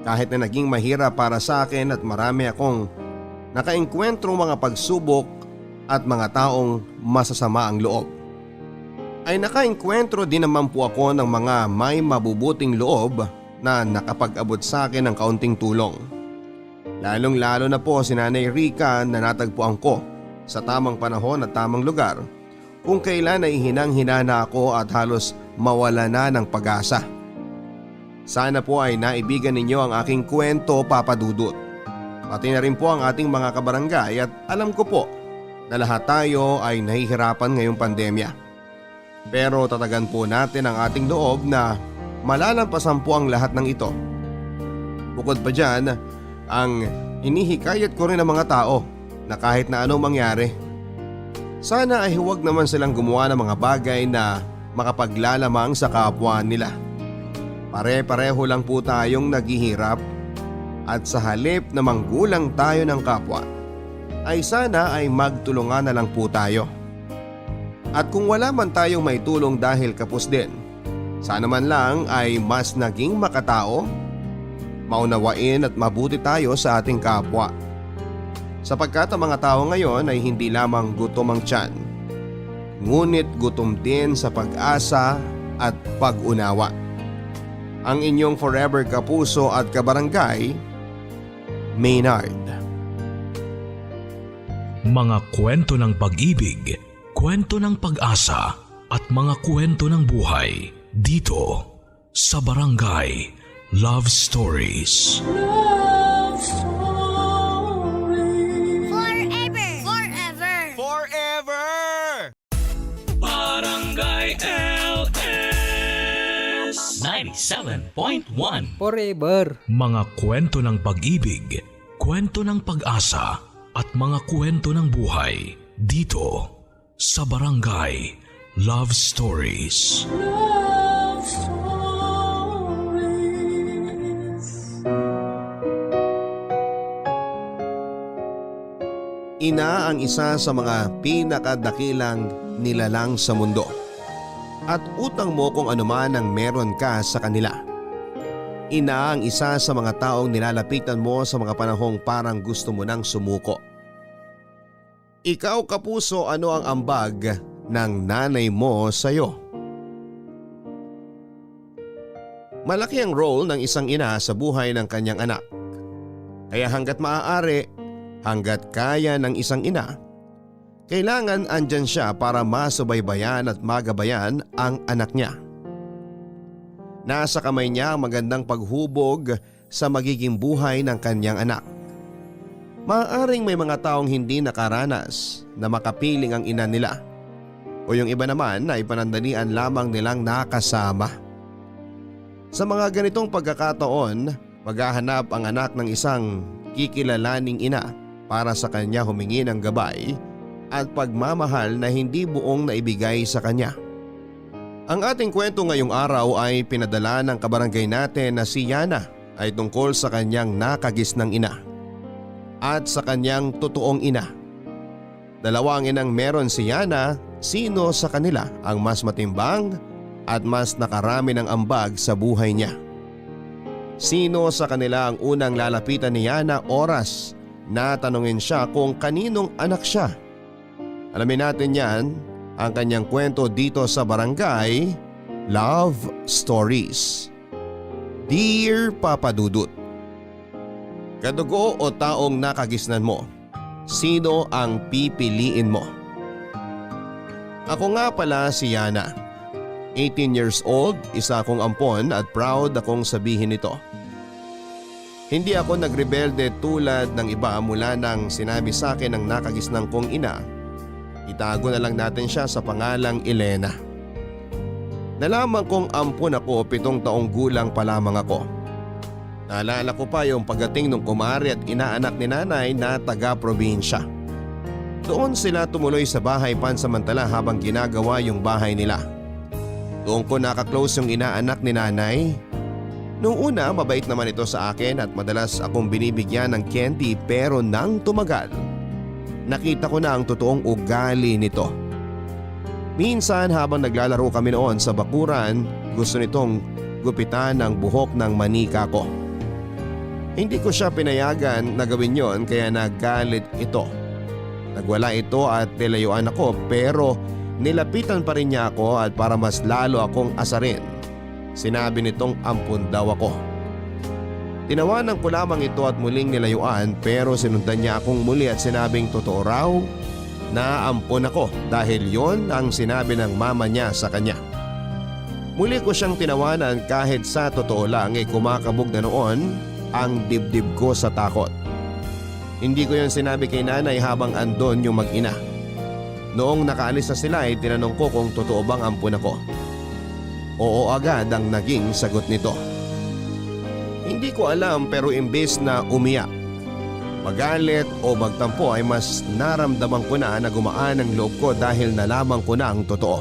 Kahit na naging mahirap para sa akin at marami akong nakaengkwentrong mga pagsubok at mga taong masasama ang loob, ay nakaengkwentro din naman po ako ng mga may mabubuting loob na nakapag-abot sa akin ng kaunting tulong. Lalong-lalo na po si Nanay Rica na natagpuan ko sa tamang panahon at tamang lugar kung kailan ay hinang-hina na ako at halos mawala na ng pag-asa. Sana po ay naibigan ninyo ang aking kwento, Papa Dudut. Pati na rin po ang ating mga kabarangay at alam ko po na lahat tayo ay nahihirapan ngayong pandemya. Pero tatagan po natin ang ating loob na malalampasan po ang lahat ng ito. Bukod pa dyan, ang hinihikayat ko rin ng mga tao na kahit na anong mangyari, sana ay huwag naman silang gumawa ng mga bagay na makapaglalamang sa kapwa nila. Pare-pareho lang po tayong naghihirap at sa halip na manggulang tayo ng kapwa, ay sana ay magtulungan na lang po tayo. At kung wala man tayong may tulong dahil kapos din, sana man lang ay mas naging makatao, maunawain at mabuti tayo sa ating kapwa. Sapagkat ang mga tao ngayon ay hindi lamang gutom ang tiyan, ngunit gutom din sa pag-asa at pag-unawa. Ang inyong forever kapuso at kabarangay, Maynard. Mga kwento ng pag-ibig, kwento ng pag-asa at mga kwento ng buhay dito sa Barangay Love Stories. Love Stories. Forever! Barangay LS 97.1. Forever. Mga kwento ng pag-ibig, kwento ng pag-asa at mga kwento ng buhay dito sa Barangay Love Stories. Love Stories. Ina ang isa sa mga pinakadakilang nilalang sa mundo. At utang mo kung anuman ang meron ka sa kanila. Ina ang isa sa mga taong nilalapitan mo sa mga panahong parang gusto mo nang sumuko. Ikaw, kapuso, ano ang ambag ng nanay mo sa'yo? Malaki ang role ng isang ina sa buhay ng kanyang anak. Kaya hanggat maaari, hanggat kaya ng isang ina, kailangan andyan siya para masubaybayan at magabayan ang anak niya. Nasa kamay niya ang magandang paghubog sa magiging buhay ng kanyang anak. Maaaring may mga taong hindi nakaranas na makapiling ang ina nila, o yung iba naman ay panandalian lamang nilang nakasama. Sa mga ganitong pagkakataon, maghahanap ang anak ng isang kikilalaning ina para sa kanya humingi ng gabay at pagmamahal na hindi buong naibigay sa kanya. Ang ating kwento ngayong araw ay pinadala ng kabarangay natin na si Yana ay tungkol sa kanyang nakagisnang ina at sa kanyang totoong ina. Dalawa ang inang meron si Yana, sino sa kanila ang mas matimbang at mas nakarami ng ambag sa buhay niya? Sino sa kanila ang unang lalapitan ni Yana oras na tanungin siya kung kaninong anak siya? Alamin natin yan, ang kanyang kwento dito sa Barangay Love Stories. Dear Papa Dudut, kadugo o taong nakagisnan mo, sino ang pipiliin mo? Ako nga pala si Yana. 18 years old, isa akong ampon at proud akong sabihin ito. Hindi ako nagrebelde tulad ng iba mula nang sinabi sa akin ng nakagisnang kong ina. Itago na lang natin siya sa pangalang Elena. Nalaman kong ampun ako, 7 taong gulang pa lamang ako. Naalala ko pa yung pagdating ng kumari at inaanak ni nanay na taga-probinsya. Doon sila tumuloy sa bahay pansamantala habang ginagawa yung bahay nila. Doon ko nakaklose yung inaanak ni nanay. Noong una mabait naman ito sa akin at madalas akong binibigyan ng candy, pero nang tumagal, nakita ko na ang totoong ugali nito. Minsan habang naglalaro kami noon sa bakuran, gusto nitong gupitan ang buhok ng manika ko. Hindi ko siya pinayagan na gawin yon kaya nagalit ito. Nagwala ito at nilayuan ako, pero nilapitan pa rin niya ako at para mas lalo akong asarin, sinabi nitong ampun daw ako. Tinawanan ko lamang ito at muling nilayuan, pero sinundan niya akong muli at sinabing totoo raw na ampun ako dahil yon ang sinabi ng mama niya sa kanya. Muli ko siyang tinawanan kahit sa totoo lang ay kumakabog na noon ang dibdib ko sa takot. Hindi ko yon sinabi kay nanay habang andon yung mag-ina. Noong nakaalis na sila ay tinanong ko kung totoo bang ampun ako. Oo agad ang naging sagot nito. Hindi ko alam, pero imbes na umiyak, magalit o magtampo ay mas naramdaman ko na gumaan ang loob ko dahil nalaman ko na ang totoo.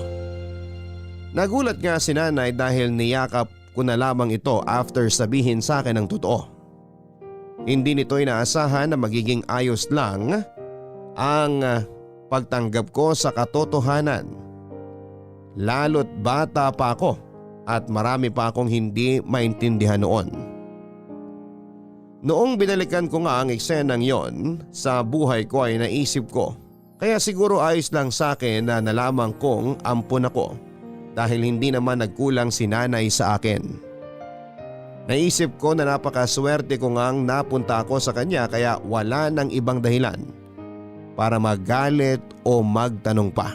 Nagulat nga si nanay dahil niyakap ko na lamang ito after sabihin sa akin ang totoo. Hindi nito inaasahan na magiging ayos lang ang pagtanggap ko sa katotohanan. Lalo't bata pa ako at marami pa akong hindi maintindihan noon. Noong binalikan ko nga ang eksenang yon sa buhay ko ay naisip ko, kaya siguro ayos lang sa akin na nalaman kong ampun ako dahil hindi naman nagkulang si nanay sa akin. Naisip ko na napakaswerte ko ngang napunta ako sa kanya kaya wala nang ibang dahilan para magalit o magtanong pa.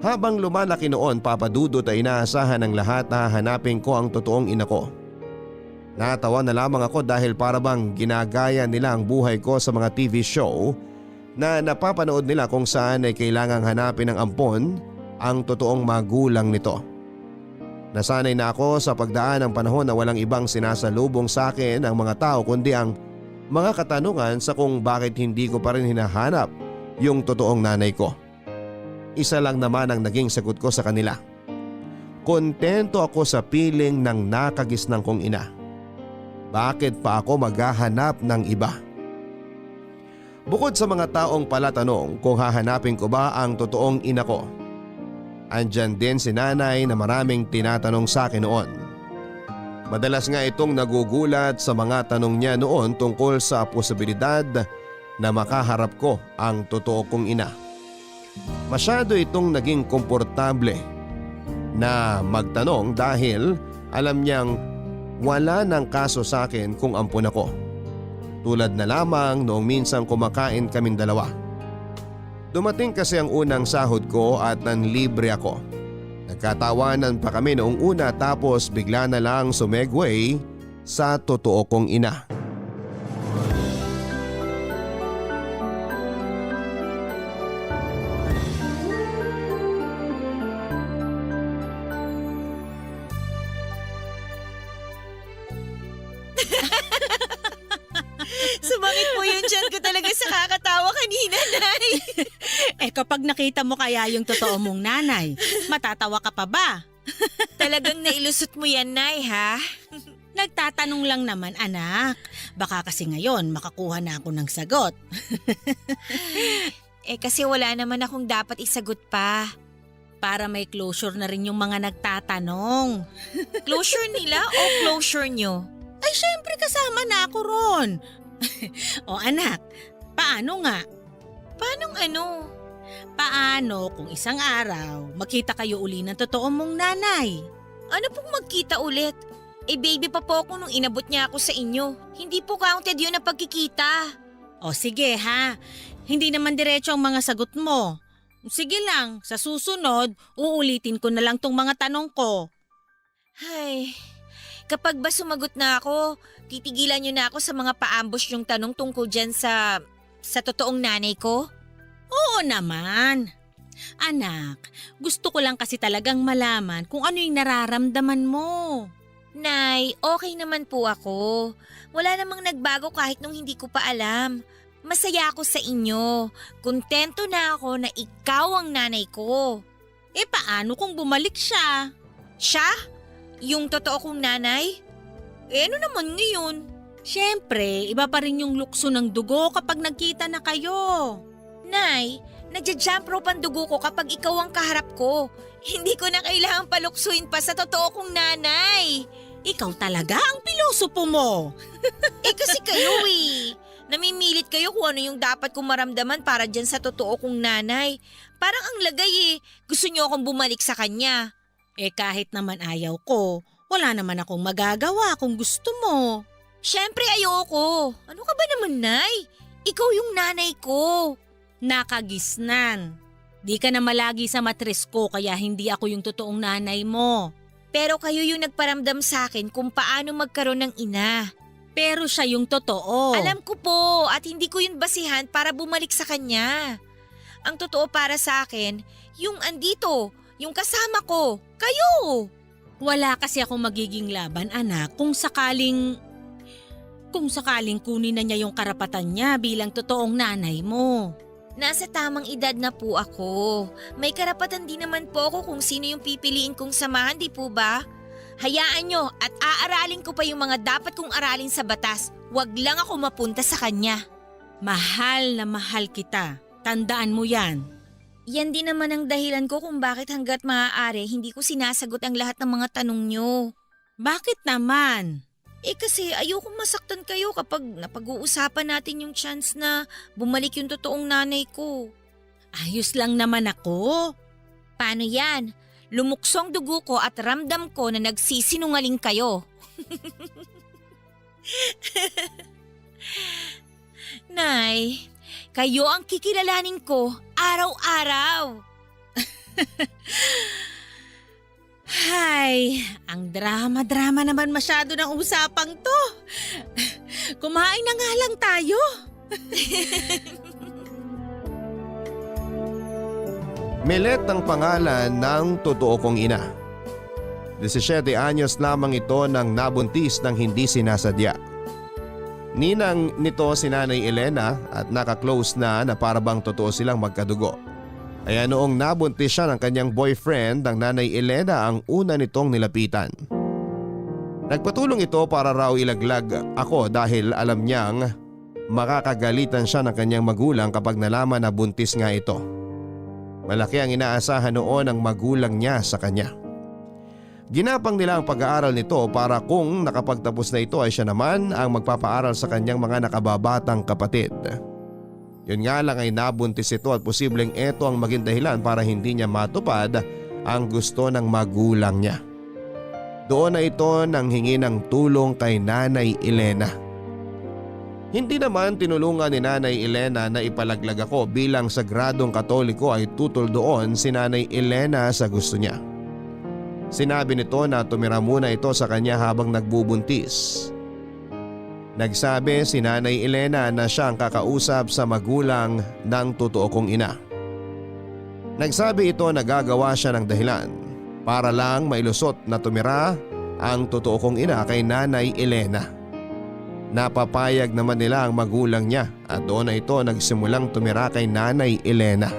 Habang lumalaki noon, papadudot ay inaasahan ng lahat na hahanapin ko ang totoong ina ko. Natawa na lamang ako dahil parabang ginagaya nila ang buhay ko sa mga TV show na napapanood nila kung saan ay kailangang hanapin ng ampon ang totoong magulang nito. Nasanay na ako sa pagdaan ng panahon na walang ibang sinasalubong sa akin ang mga tao kundi ang mga katanungan sa kung bakit hindi ko pa rin hinahanap yung totoong nanay ko. Isa lang naman ang naging sagot ko sa kanila. Kontento ako sa piling ng nakagisnang kong ina. Bakit pa ako maghahanap ng iba? Bukod sa mga taong palatanong kung hahanapin ko ba ang totoong ina ko, andyan din si nanay na maraming tinatanong sa akin noon. Madalas nga itong nagugulat sa mga tanong niya noon tungkol sa posibilidad na makaharap ko ang totoo kong ina. Masyado itong naging komportable na magtanong dahil alam niyang wala ng kaso sa akin kung ampun ako. Tulad na lamang noong minsan kumakain kaming dalawa. Dumating kasi ang unang sahod ko at nanlibre ako. Nagkatawanan pa kami noong una tapos bigla na lang sumegway sa totoo kong ina. Sumakit po yung tiyan ko talaga sa kakatawa kanina, Nay. Kapag nakita mo kaya yung totoo mong nanay, matatawa ka pa ba? Talagang nailusot mo yan, Nay, ha? Nagtatanong lang naman, anak. Baka kasi ngayon makakuha na ako ng sagot. Kasi wala naman akong dapat isagot pa. Para may closure na rin yung mga nagtatanong. Closure nila o closure nyo? Ay, syempre kasama na ako ron. O anak, paano nga? Paanong ano? Paano kung isang araw makita kayo uli ng totoo mong nanay? Ano pong magkita ulit? Baby pa po ako nung inabot niya ako sa inyo. Hindi po counted yun na pagkikita. O sige ha, hindi naman diretso ang mga sagot mo. Sige lang, sa susunod, uulitin ko na lang tong mga tanong ko. Ay, Kapag ba sumagot na ako, titigilan niyo na ako sa mga paambush yung tanong tungkol dyan sa totoong nanay ko? Oo naman. Anak, gusto ko lang kasi talagang malaman kung ano yung nararamdaman mo. Nay, okay naman po ako. Wala namang nagbago kahit nung hindi ko pa alam. Masaya ako sa inyo. Kontento na ako na ikaw ang nanay ko. Eh paano kung bumalik siya? Siya? Yung totoo kong nanay? Eh ano naman ngayon? Siyempre, iba pa rin yung lukso ng dugo kapag nagkita na kayo. Nay, nagja-jump rope ang dugo ko kapag ikaw ang kaharap ko. Hindi ko na kailangang paluksuin pa sa totoo kong nanay. Ikaw talaga ang pilosopo mo. Eh kasi kayo namimilit kayo kung ano yung dapat kong maramdaman para dyan sa totoo kong nanay. Parang ang lagay Gusto niyo akong bumalik sa kanya. Eh kahit naman ayaw ko, wala naman akong magagawa kung gusto mo. Siyempre ayoko. Ano ka ba naman, Nay? Ikaw yung nanay ko. Nakagisnan. Di ka na malagi sa matres ko kaya hindi ako yung totoong nanay mo. Pero kayo yung nagparamdam sa akin kung paano magkaroon ng ina. Pero siya yung totoo. Alam ko po at hindi ko yun basihan para bumalik sa kanya. Ang totoo para sa akin, yung andito, yung kasama ko, kayo. Wala kasi ako magiging laban, anak, kung sakaling kunin na niya yung karapatan niya bilang totoong nanay mo. Nasa tamang edad na po ako. May karapatan din naman po ako kung sino yung pipiliin kong samahan, di po ba? Hayaan nyo at aaralin ko pa yung mga dapat kong aralin sa batas. Huwag lang ako mapunta sa kanya. Mahal na mahal kita. Tandaan mo yan. Yan din naman ang dahilan ko kung bakit hanggat maaari hindi ko sinasagot ang lahat ng mga tanong nyo. Bakit naman? Eh kasi ayokong masaktan kayo kapag napag-uusapan natin yung chance na bumalik yung totoong nanay ko. Ayos lang naman ako. Paano yan? Lumuksong dugo ko at ramdam ko na nagsisinungaling kayo. Nay, kayo ang kikilalanin ko araw-araw. Hay, ang drama-drama naman masyado ng usapang to. Kumain na nga lang tayo. Milet ang pangalan ng totoo kong ina. 17 anyos lamang ito nang nabuntis ng hindi sinasadya. Ninang nito si Nanay Elena at nakaklose na parabang totoo silang magkadugo. Kaya noong nabuntis siya ng kanyang boyfriend, ang Nanay Elena ang una nitong nilapitan. Nagpatulong ito para raw ilaglag ako dahil alam niyang makakagalitan siya ng kanyang magulang kapag nalaman na buntis nga ito. Malaki ang inaasahan noon ng magulang niya sa kanya. Ginapang nila ang pag-aaral nito para kung nakapagtapos na ito ay siya naman ang magpapaaral sa kanyang mga nakababatang kapatid. Yun nga lang ay nabuntis ito at posibleng ito ang maging dahilan para hindi niya matupad ang gusto ng magulang niya. Doon na ito nang hingi ng tulong kay Nanay Elena. Hindi naman tinulungan ni Nanay Elena na ipalaglag ako bilang sagradong Katoliko ay tutol doon si Nanay Elena sa gusto niya. Sinabi nito na tumira muna ito sa kanya habang nagbubuntis. Nagsabi si Nanay Elena na siya ang kakausap sa magulang ng totoo kong ina. Nagsabi ito na gagawa siya ng dahilan para lang mailusot na tumira ang totoo kong ina kay Nanay Elena. Napapayag naman nila ang magulang niya at doon na ito nagsimulang tumira kay Nanay Elena.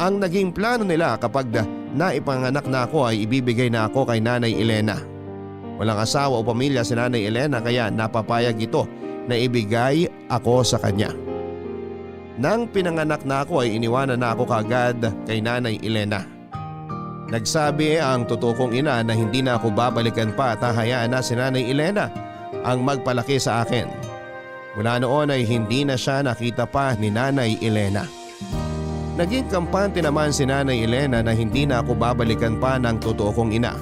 Ang naging plano nila kapag naipanganak na ako ay ibibigay na ako kay Nanay Elena. Walang asawa o pamilya si Nanay Elena kaya napapayag ito na ibigay ako sa kanya. Nang pinanganak na ako ay iniwanan na ako kaagad kay Nanay Elena. Nagsabi ang totoo kong ina na hindi na ako babalikan pa at hahayaan na si Nanay Elena ang magpalaki sa akin. Mula noon ay hindi na siya nakita pa ni Nanay Elena. Naging kampante naman si Nanay Elena na hindi na ako babalikan pa ng totoo kong ina.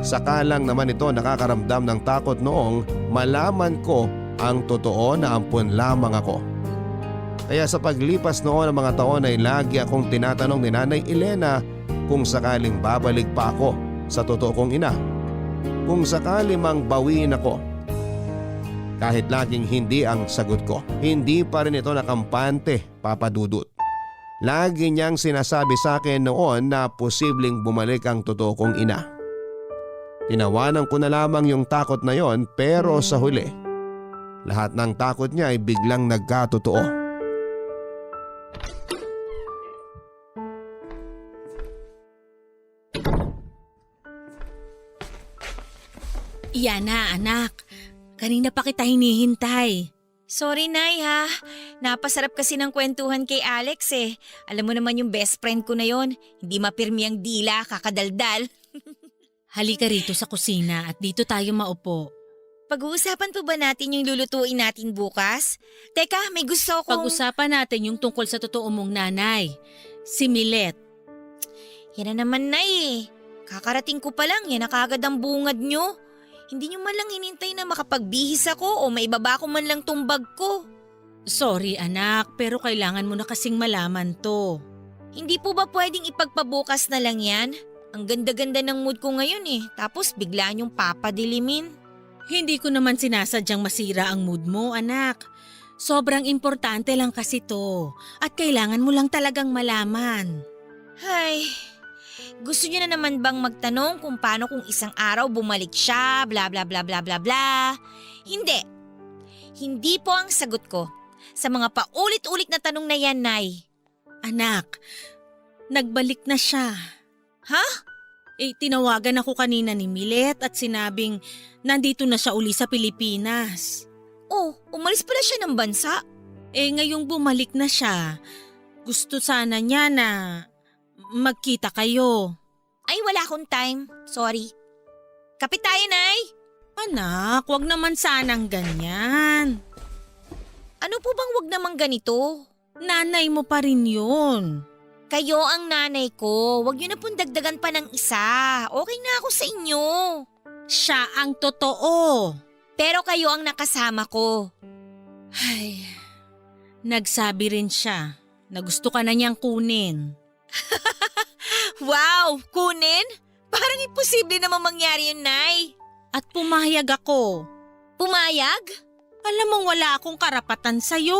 Saka lang naman ito nakakaramdam ng takot noong malaman ko ang totoo na ampun lamang ako. Kaya sa paglipas noon ng mga taon ay lagi akong tinatanong ni Nanay Elena kung sakaling babalik pa ako sa totoo kong ina. kung sakali mang bawiin ako. Kahit laging hindi ang sagot ko, hindi pa rin ito nakampante, Papa Dudut. Lagi niyang sinasabi sa akin noon na posibleng bumalik ang totoo kong ina. Tinawanan ko na lamang yung takot na yon, pero sa huli, lahat ng takot niya ay biglang nagkatotoo. Yana, anak. Kanina pa kita hinihintay. Sorry, Nay ha. Napasarap kasi ng kwentuhan kay Alex eh. Alam mo naman yung best friend ko na yon. Hindi mapirmi ang dila, kakadaldal. Halika rito sa kusina at dito tayo maupo. Pag-uusapan po ba natin yung lulutuin natin bukas? Teka, may gusto akong… Pag-usapan natin yung tungkol sa totoo mong nanay, si Milet. Yan na naman, Nay eh. Kakarating ko pa lang, yan na kagad ang bungad nyo. Hindi nyo man lang hinintay na makapagbihis ako o maibaba ko man lang tong bag ko. Sorry anak, pero kailangan mo na kasing malaman to. Hindi po ba pwedeng ipagpabukas na lang yan? Ang ganda-ganda ng mood ko ngayon eh, tapos bigla nyong papadilimin. Hindi ko naman sinasadyang masira ang mood mo, anak. Sobrang importante lang kasi to at kailangan mo lang talagang malaman. Ay… Gusto niyo na naman bang magtanong kung paano kung isang araw bumalik siya, bla bla bla bla bla bla? Hindi. Hindi po ang sagot ko sa mga paulit-ulit na tanong na yan, Nay. Anak, nagbalik na siya. Ha? Tinawagan ako kanina ni Milet at sinabing nandito na siya uli sa Pilipinas. Oh, umalis pala siya ng bansa. Ngayong bumalik na siya, gusto sana niya na magkita kayo. Ay, wala akong time. Sorry. Kapit tayo, Nay. Anak, wag naman sanang ganyan. Ano po bang wag naman ganito? Nanay mo pa rin yun. Kayo ang nanay ko. Wag niyo na pong dagdagan pa ng isa. Okay na ako sa inyo. Siya ang totoo. Pero kayo ang nakasama ko. Ay, nagsabi rin siya na gusto ka na niyang kunin. Wow! Kunin? Parang imposible naman mangyari yun, Nay. At pumayag ako. Pumayag? Alam mong wala akong karapatan sa'yo.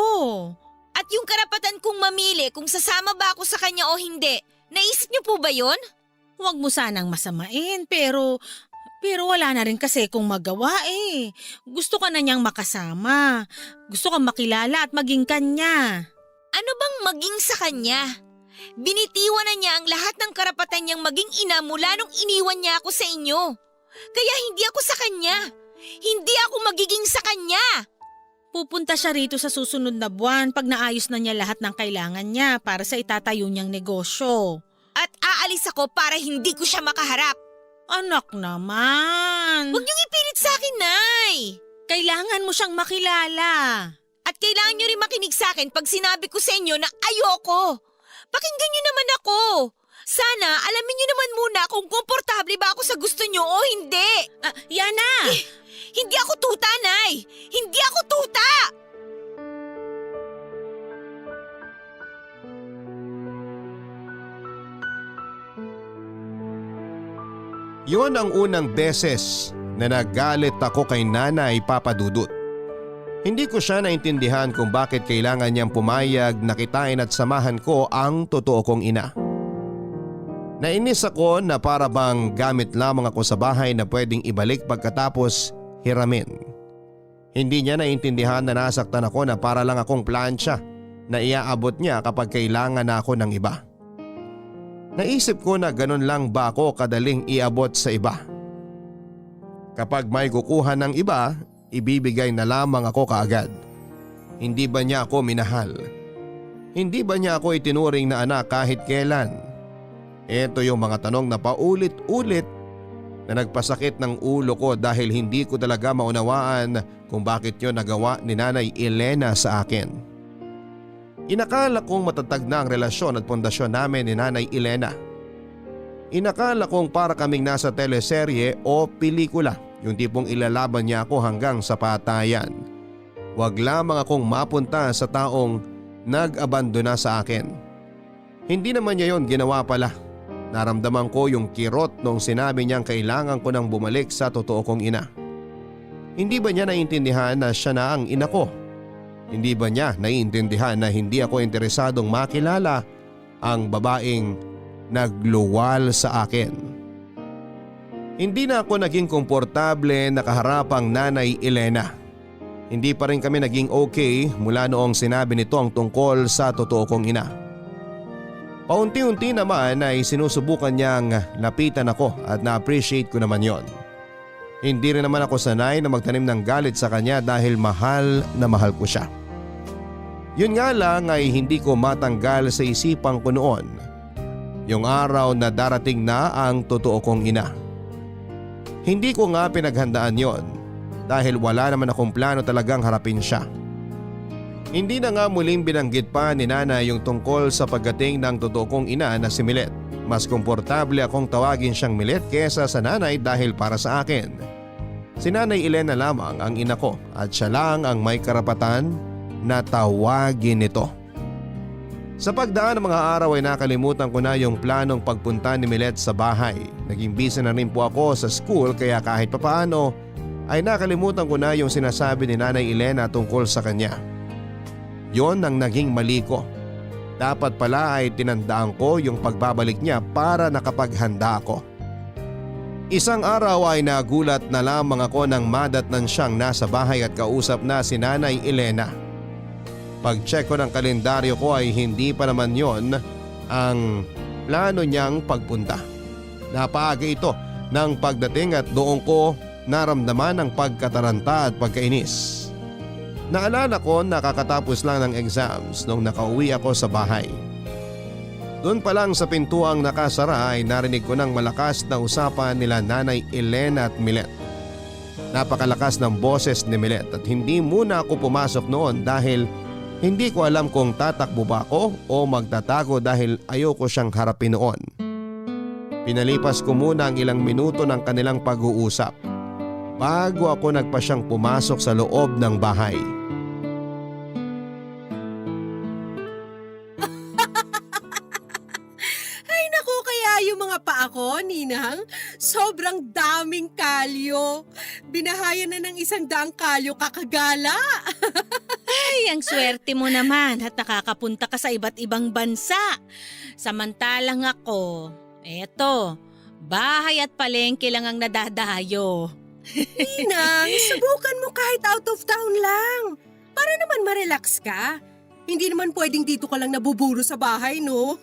At yung karapatan kong mamili kung sasama ba ako sa kanya o hindi, naisip niyo po ba yun? Huwag mo sanang masamain pero wala na rin kasi kung magawa eh. Gusto ka na niyang makasama. Gusto kang makilala at maging kanya. Ano bang maging sa kanya? Binitiwan na niya ang lahat ng karapatan niyang maging ina mula nung iniwan niya ako sa inyo. Kaya hindi ako sa kanya. Hindi ako magiging sa kanya. Pupunta siya rito sa susunod na buwan pag naayos na niya lahat ng kailangan niya para sa itatayo niyang negosyo. At aalis ako para hindi ko siya makaharap. Anak naman. Huwag niyong ipilit sa akin, Nay. Kailangan mo siyang makilala. At kailangan niyo rin makinig sa akin pag sinabi ko sa inyo na ayoko. Pakinggan niyo naman ako. Sana alamin niyo naman muna kung komportable ba ako sa gusto niyo o hindi. Yana! Hindi ako tuta, Nay. Hindi ako tuta. Yun ang unang beses na nagalit ako kay Nanay Papa Dudut. Hindi ko siya naintindihan kung bakit kailangan niyang pumayag na kitain at samahan ko ang totoo kong ina. Nainis ako na para bang gamit lamang ako sa bahay na pwedeng ibalik pagkatapos hiramin. Hindi niya naintindihan na nasaktan ako na para lang akong plancha na iaabot niya kapag kailangan na ako ng iba. Naisip ko na ganun lang ba ako kadaling iabot sa iba? Kapag may kukuha ng iba, ibibigay na lamang ako kaagad. Hindi ba niya ako minahal? Hindi ba niya ako itinuring na anak kahit kailan? Ito yung mga tanong na paulit-ulit na nagpasakit ng ulo ko dahil hindi ko talaga maunawaan kung bakit yun nagawa ni Nanay Elena sa akin. Inakala kong matatag na ang relasyon at pundasyon namin ni Nanay Elena. Inakala kong para kaming nasa teleserye o pelikula, yung tipong ilalaban niya ako hanggang sa patayan. Huwag lamang akong mapunta sa taong nag-abandona sa akin. Hindi naman niya yon ginawa pala. Naramdaman ko yung kirot nung sinabi niyang kailangan ko nang bumalik sa totoo kong ina. Hindi ba niya naiintindihan na siya na ang ina ko? Hindi ba niya naiintindihan na hindi ako interesadong makilala ang babaeng nagluwal sa akin? Hindi na ako naging komportable nakaharap ang Nanay Elena. Hindi pa rin kami naging okay mula noong sinabi nito ang tungkol sa totoo kong ina. Paunti-unti naman ay sinusubukan niyang lapitan ako at na-appreciate ko naman yon. Hindi rin naman ako sanay na magtanim ng galit sa kanya dahil mahal na mahal ko siya. Yun nga lang ay hindi ko matanggal sa isipan ko noon yung araw na darating na ang totoo kong ina. Hindi ko nga pinaghandaan yon dahil wala naman akong plano talagang harapin siya. Hindi na nga muling binanggit pa ni Nanay yung tungkol sa pagdating ng totoo kong ina na si Milet. Mas komportable akong tawagin siyang Milet kesa sa Nanay dahil para sa akin, si Nanay Elena lamang ang ina ko at siya lang ang may karapatan na tawagin nito. Sa pagdaan ng mga araw ay nakalimutan ko na yung planong pagpunta ni Milet sa bahay. Naging busy na rin po ako sa school kaya kahit papaano ay nakalimutan ko na yung sinasabi ni Nanay Elena tungkol sa kanya. Yon ang naging mali ko. Dapat pala ay tinandaan ko yung pagbabalik niya para nakapaghanda ako. Isang araw ay nagulat na lamang ako nang madatnan siyang nasa bahay at kausap na si Nanay Elena. Pag-check ko ng kalendaryo ko ay hindi pa naman yon ang plano niyang pagpunta. Napaaga ito ng pagdating at doon ko naramdaman ang pagkataranta at pagkainis. Naalala ko nakakatapos lang ng exams nung nakauwi ako sa bahay. Doon pa lang sa pintuang nakasara ay narinig ko ng malakas na usapan nila Nanay Elena at Milet. Napakalakas ng boses ni Milet at hindi muna ako pumasok noon dahil hindi ko alam kung tatakbo ba ako o magtatago dahil ayoko siyang harapin noon. Pinalipas ko muna ang ilang minuto ng kanilang pag-uusap bago ako nagpasyang pumasok sa loob ng bahay. Ay naku, kaya yung mga paa ko, Ninang, sobrang daming kalyo. Binahayan na ng 100 kalyo kakagala. Ay, ang swerte mo naman at nakakapunta ka sa iba't ibang bansa. Samantalang ako, eto, bahay at palengke lang ang nadadayo. Ninang, subukan mo kahit out of town lang. Para naman ma-relax ka. Hindi naman pwedeng dito ka lang nabuburo sa bahay, no?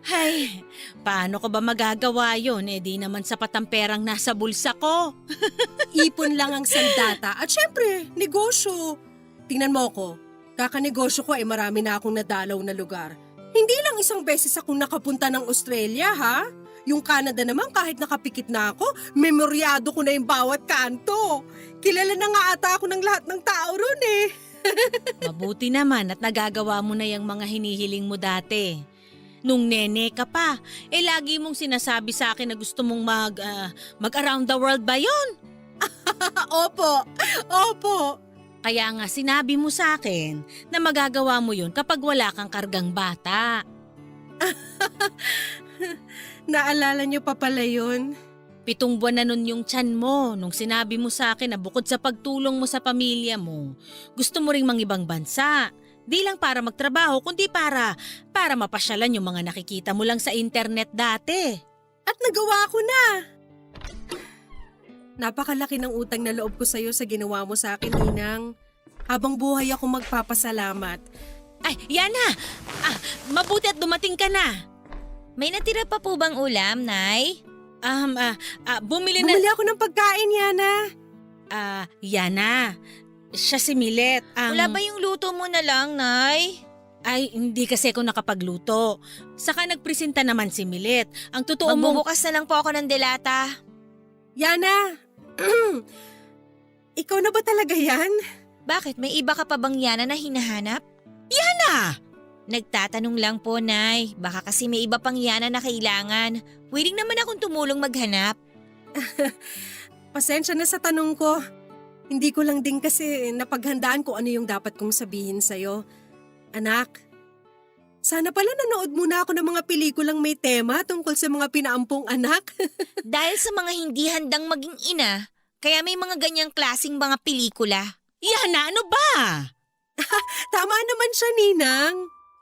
Ay, paano ko ba magagawa yun? Eh di naman sapat ang perang nasa bulsa ko. Ipon lang ang sandata at syempre, negosyo. Tingnan mo ko, kakanegosyo ko ay marami na akong nadalaw na lugar. Hindi lang isang beses akong nakapunta ng Australia, ha? Yung Canada naman kahit nakapikit na ako, memoryado ko na yung bawat kanto. Kilala na nga ata ako ng lahat ng tao ron eh. Mabuti naman at nagagawa mo na yung mga hinihiling mo dati. Nung nene ka pa, eh lagi mong sinasabi sa akin na gusto mong mag-around the world ba yun? Opo. Kaya nga sinabi mo sa akin na magagawa mo yun kapag wala kang kargang bata. Naalala niyo pa pala yun? 7 buwan na nun yung tiyan mo nung sinabi mo sa akin na bukod sa pagtulong mo sa pamilya mo, gusto mo ring mangibang bansa. Di lang para magtrabaho kundi para mapasyalan yung mga nakikita mo lang sa internet dati. At nagawa ko na. Napakalaki ng utang na loob ko sa'yo sa ginawa mo sa akin, Ninang. Habang buhay ako magpapasalamat. Ay, Yana! Mabuti at dumating ka na. May natira pa po bang ulam, Nay? Bumili Bumili ako ng pagkain, Yana. Yana, siya si Milet. Wala ba yung luto mo na lang, Nay? Ay, hindi kasi ako nakapagluto. Saka nagpresenta naman si Milet. Ang totoo mo... Magbubukas na lang po ako ng delata. Yana, ikaw na ba talaga yan? Bakit? May iba ka pa bang Yana na hinahanap? Yana! Nagtatanong lang po, Nay. Baka kasi may iba pang Yana na kailangan. Willing naman akong tumulong maghanap. Pasensya na sa tanong ko. Hindi ko lang din kasi napaghandaan kung ano yung dapat kong sabihin sa'yo. Anak, Sana pala nanood muna ako ng mga pelikulang may tema tungkol sa mga pinaampong anak. Dahil sa mga hindi handang maging ina, kaya may mga ganyang klasing mga pelikula. Yana, ano ba? Tama naman siya, Ninang.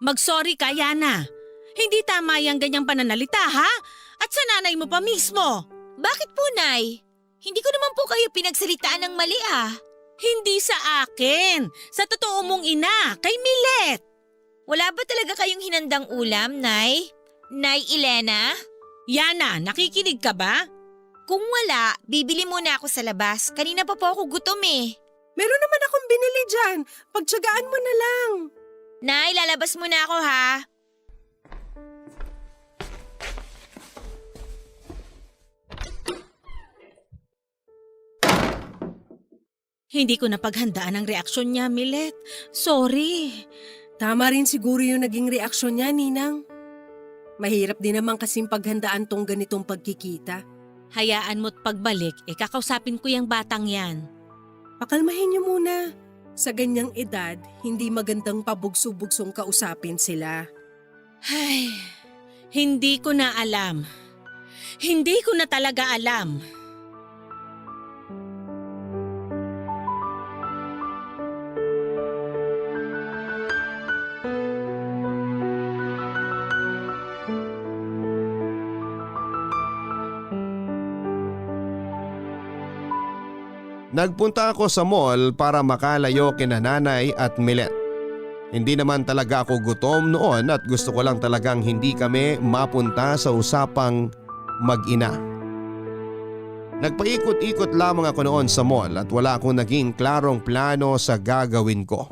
Mag-sorry ka, Yana. Hindi tama yung ganyang pananalita, ha? At sa nanay mo pa mismo. Bakit po, Nay? Hindi ko naman po kayo pinagsalitaan ng mali Hindi sa akin. Sa totoo mong ina, kay Milet. Wala ba talaga kayong hinandang ulam, Nay? Nay Elena? Yana, nakikinig ka ba? Kung wala, bibili muna ako sa labas. Kanina pa po ako gutom Meron naman akong binili dyan. Pagtsagaan mo na lang. Nay, lalabas muna ako ha. Hindi ko napaghandaan ang reaksyon niya, Milet. Sorry. Tama rin siguro yung naging reaksyon niya, Ninang. Mahirap din naman kasing paghandaan tong ganitong pagkikita. Hayaan mo't pagbalik, kakausapin ko yung batang yan. Pakalmahin niyo muna. Sa ganyang edad, hindi magandang pabugso-bugsong kausapin sila. Ay, hindi ko na alam. Hindi ko na talaga alam. Nagpunta ako sa mall para makalayo kina Nanay at Milet. Hindi naman talaga ako gutom noon at gusto ko lang talagang hindi kami mapunta sa usapang mag-ina. Nagpaikot-ikot lamang ako noon sa mall at wala akong naging klarong plano sa gagawin ko.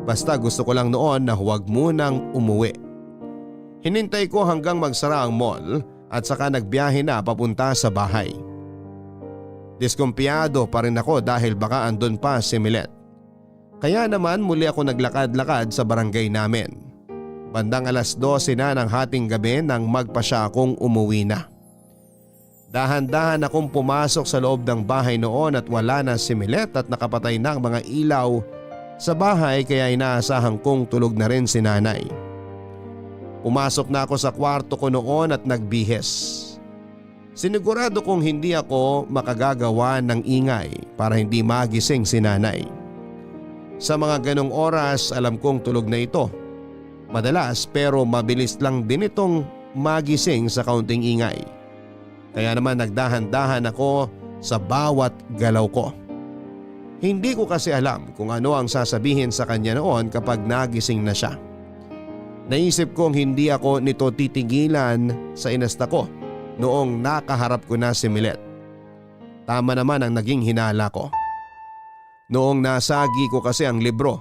Basta gusto ko lang noon na huwag munang umuwi. Hinintay ko hanggang magsara ang mall at saka nagbiyahe na papunta sa bahay. Diskumpiyado pa rin ako dahil baka andun pa si Milet. Kaya naman muli ako naglakad-lakad sa barangay namin. Bandang 12:00 na ng hating gabi nang magpasya akong umuwi na. Dahan-dahan akong pumasok sa loob ng bahay noon at wala na si Milet at nakapatay na ang mga ilaw sa bahay kaya inaasahan kong tulog na rin si Nanay. Pumasok na ako sa kwarto ko noon at nagbihis. Sinigurado kong hindi ako makagagawa ng ingay para hindi magising si Nanay. Sa mga ganong oras alam kong tulog na ito. Madalas pero mabilis lang din itong magising sa kaunting ingay. Kaya naman nagdahan-dahan ako sa bawat galaw ko. Hindi ko kasi alam kung ano ang sasabihin sa kanya noon kapag nagising na siya. Naisip kong hindi ako nito titigilan sa inasta ko noong nakaharap ko na si Milet. Tama naman ang naging hinala ko. Noong nasagi ko kasi ang libro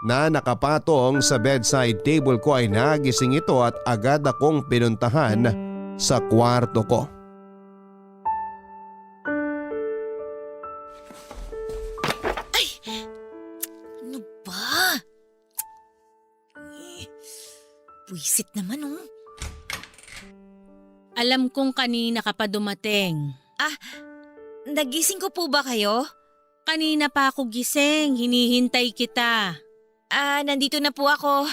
na nakapatong sa bedside table ko ay nagising ito at agad akong pinuntahan sa kwarto ko. Ay! Ano ba? Buisit naman Alam kong kanina ka pa dumating. Nagising ko po ba kayo? Kanina pa ako gising, hinihintay kita. Nandito na po ako.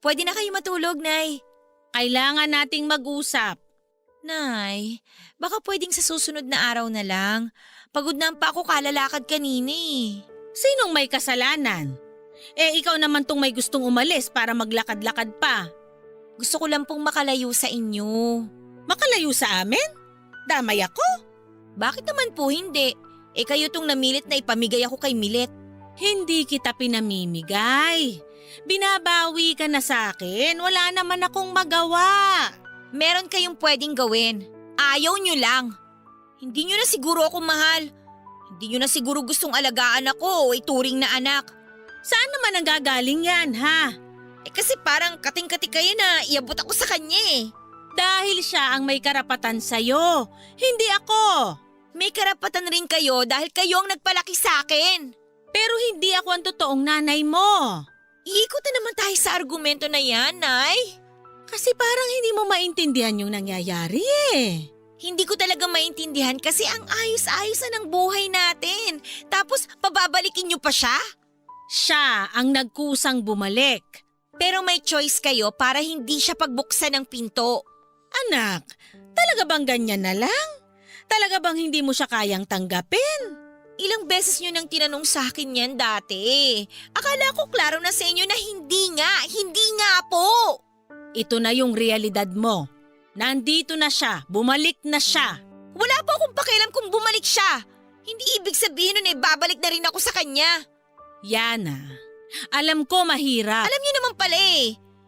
Pwede na kayo matulog, Nay. Kailangan nating mag-usap. Nay, baka pwedeng sa susunod na araw na lang. Pagod na pa ako kalalakad kanina Sinong may kasalanan? Ikaw naman tong may gustong umalis para maglakad-lakad pa. Gusto ko lang pong makalayo sa inyo. Makalayo sa amin? Damay ako? Bakit naman po hindi? Kayo tong namilit na ipamigay ako kay Milet. Hindi kita pinamimigay. Binabawi ka na sa akin. Wala naman akong magawa. Meron kayong pwedeng gawin. Ayaw nyo lang. Hindi nyo na siguro ako mahal. Hindi nyo na siguro gustong alagaan ako o ituring na anak. Saan naman ang gagaling yan, ha? Kasi parang kating-kati kayo na iabot ako sa kanya Dahil siya ang may karapatan sa'yo, hindi ako. May karapatan rin kayo dahil kayo ang nagpalaki sa akin. Pero hindi ako ang totoong nanay mo. Iikot na naman tayo sa argumento na yan, Nay. Kasi parang hindi mo maintindihan yung nangyayari Hindi ko talaga maintindihan kasi ang ayos-ayos na ng buhay natin. Tapos pababalikin niyo pa siya? Siya ang nagkusang bumalik. Pero may choice kayo para hindi siya pagbuksan ng pinto. Anak, talaga bang ganyan na lang? Talaga bang hindi mo siya kayang tanggapin? Ilang beses nyo nang tinanong sa akin yan dati. Akala ko klaro na sa inyo na hindi nga po. Ito na yung realidad mo. Nandito na siya, bumalik na siya. Wala po akong pakialam kung bumalik siya. Hindi ibig sabihin nun babalik na rin ako sa kanya. Yana, alam ko mahirap. Alam niyo naman pala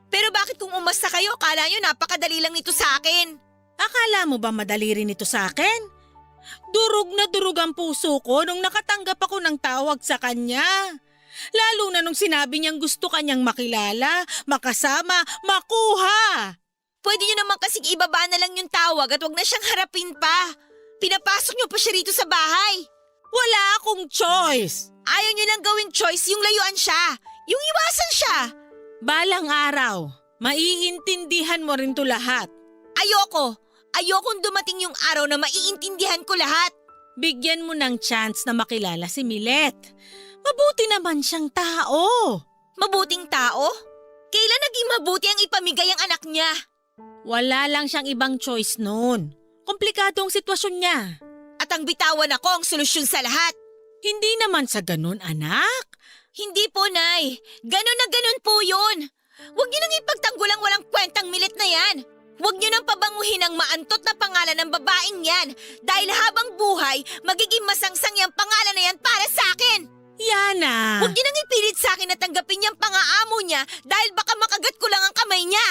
Pero bakit kung umasta kayo, akala nyo napakadali lang nito sa akin? Akala mo ba madali rin ito sa akin? Durog na durog ang puso ko nung nakatanggap ako ng tawag sa kanya. Lalo na nung sinabi niyang gusto kanyang makilala, makasama, makuha. Pwede niyo naman kasing ibaba na lang yung tawag at wag na siyang harapin pa. Pinapasok niyo pa siya rito sa bahay. Wala akong choice. Ayaw niyo lang gawing choice yung layuan siya. Yung iwasan siya. Balang araw, maiintindihan mo rin to lahat. Ayokong dumating yung araw na maiintindihan ko lahat. Bigyan mo ng chance na makilala si Milet. Mabuti naman siyang tao. Mabuting tao? Kailan naging mabuti ang ipamigay ang anak niya? Wala lang siyang ibang choice noon. Komplikado ang sitwasyon niya. At ang bitawan ako ang solusyon sa lahat. Hindi naman sa ganun, anak. Hindi po, Nay. Ganon na ganon po yun. Huwag niyo nang ipagtanggol ang walang kwentang Milet na yan. Huwag niyo nang pabanguhin ang maantot na pangalan ng babaeng yan dahil habang buhay, magiging masangsang yung pangalan na yan para sa akin. Yana! Huwag niyo nang ipilit sa akin na tanggapin yung pangaamo niya dahil baka makagat ko lang ang kamay niya.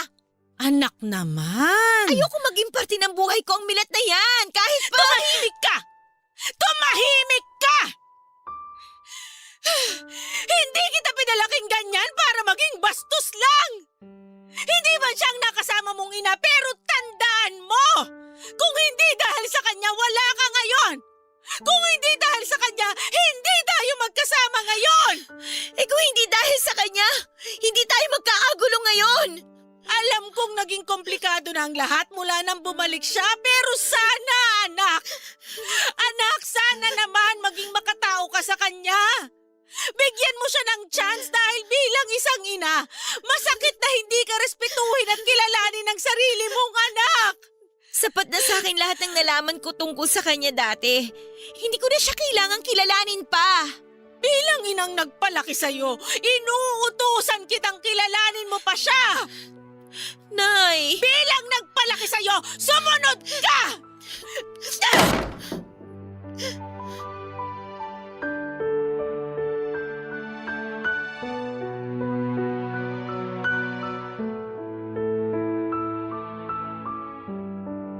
Anak naman! Ayoko maging parte ng buhay ko ang Milet na yan kahit pa… Tumahimik ka! Tumahimik ka! Hindi kita pinalaking ganyan para maging bastos lang! Hindi man siyang nakasama mong ina pero tandaan mo! Kung hindi dahil sa kanya, wala ka ngayon! Kung hindi dahil sa kanya, hindi tayo magkasama ngayon! Kung hindi dahil sa kanya, hindi tayo magkakagulo ngayon! Alam kong naging komplikado na ang lahat mula nang bumalik siya pero sana, anak! Anak, sana naman maging makatao ka sa kanya! Bigyan mo siya ng chance dahil bilang isang ina, masakit na hindi ka respetuhin at kilalanin ang sarili mong anak. Sapat na sa akin lahat ng nalaman ko tungkol sa kanya dati. Hindi ko na siya kailangang kilalanin pa. Bilang inang nagpalaki sa'yo, inuutusan kitang kilalanin mo pa siya. Nay! Bilang nagpalaki sa'yo, sumunod ka!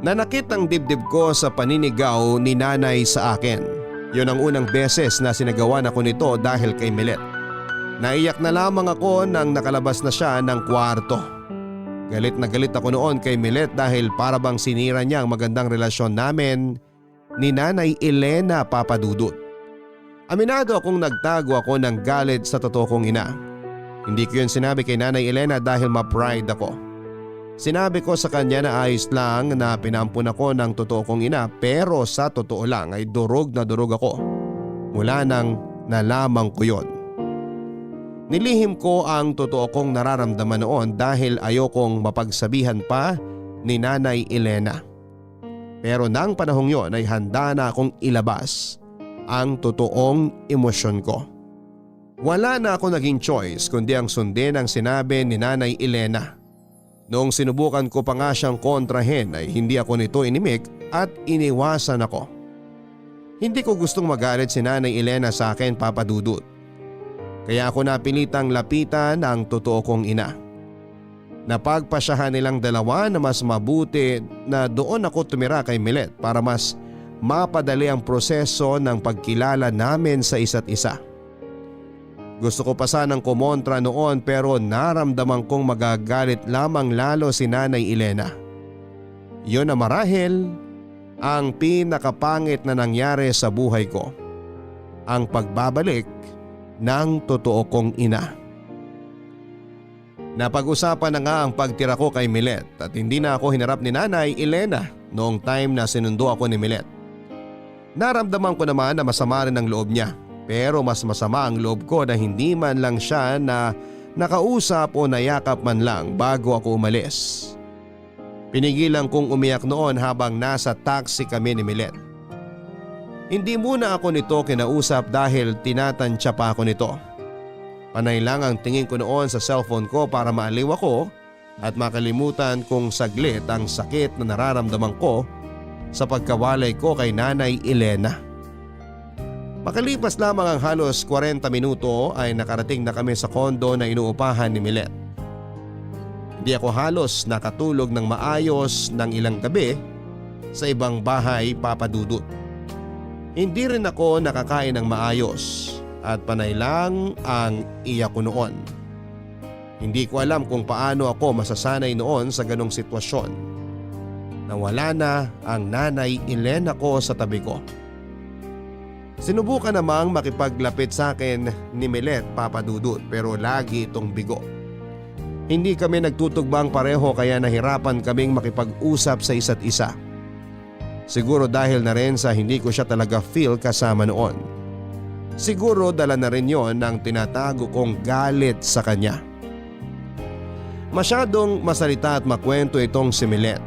Nanakit ang dibdib ko sa paninigaw ni nanay sa akin. Yun ang unang beses na sinagawan ako nito dahil kay Milet. Naiyak na lamang ako nang nakalabas na siya ng kwarto. Galit na galit ako noon kay Milet dahil para bang sinira niya ang magandang relasyon namin ni Nanay Elena Papadudut. Aminado akong nagtago ako ng galit sa totoo kong ina. Hindi ko yun sinabi kay Nanay Elena dahil ma-pride ako. Sinabi ko sa kanya na ayos lang na pinampun ako ng totoo kong ina pero sa totoo lang ay durog na durog ako. Mula nang nalaman ko yon. Nilihim ko ang totoo kong nararamdaman noon dahil ayokong mapagsabihan pa ni Nanay Elena. Pero nang panahong yon ay handa na akong ilabas ang totoong emosyon ko. Wala na ako naging choice kundi ang sundin ang sinabi ni Nanay Elena. Noong sinubukan ko pa nga siyang kontrahin ay hindi ako nito inimik at iniwasan ako. Hindi ko gustong magalit si Nanay Elena sa akin, Papa Dudut. Kaya ako napilitang lapitan ang totoo kong ina. Napagpasyahan nilang dalawa na mas mabuti na doon ako tumira kay Milet para mas mapadali ang proseso ng pagkilala namin sa isa't isa. Gusto ko pa sanang kumontra noon pero naramdaman kong magagalit lamang lalo si Nanay Elena. Yun na marahil ang pinakapangit na nangyari sa buhay ko. Ang pagbabalik ng totoo kong ina. Napag-usapan na nga ang pagtira ko kay Milet at hindi na ako hinarap ni Nanay Elena noong time na sinundo ako ni Milet. Naramdaman ko naman na masama rin ang loob niya. Pero mas masama ang loob ko na hindi man lang siya na nakausap o nayakap man lang bago ako umalis. Pinigilan kong umiyak noon habang nasa taxi kami ni Milet. Hindi muna ako nito kinausap dahil tinatansya pa ako nito. Panay lang ang tingin ko noon sa cellphone ko para maaliw ako at makalimutan kong saglit ang sakit na nararamdaman ko sa pagkawalay ko kay Nanay Elena. Makalipas lamang ang halos 40 minuto ay nakarating na kami sa kondo na inuupahan ni Milet. Hindi ako halos nakatulog ng maayos ng ilang gabi sa ibang bahay, Papa Dudut. Hindi rin ako nakakain ng maayos at panay lang ang iyak ko noon. Hindi ko alam kung paano ako masasanay noon sa ganong sitwasyon. Nawala na ang Nanay Elena ko sa tabi ko. Sinubukan namang makipaglapit sa akin ni Milet, Papa Dudut, pero lagi itong bigo. Hindi kami nagtutugbang pareho kaya nahirapan kaming makipag-usap sa isa't isa. Siguro dahil na rin sa hindi ko siya talaga feel kasama noon. Siguro dala na rin yon ng tinatago kong galit sa kanya. Masyadong masalita at makwento itong si Milet.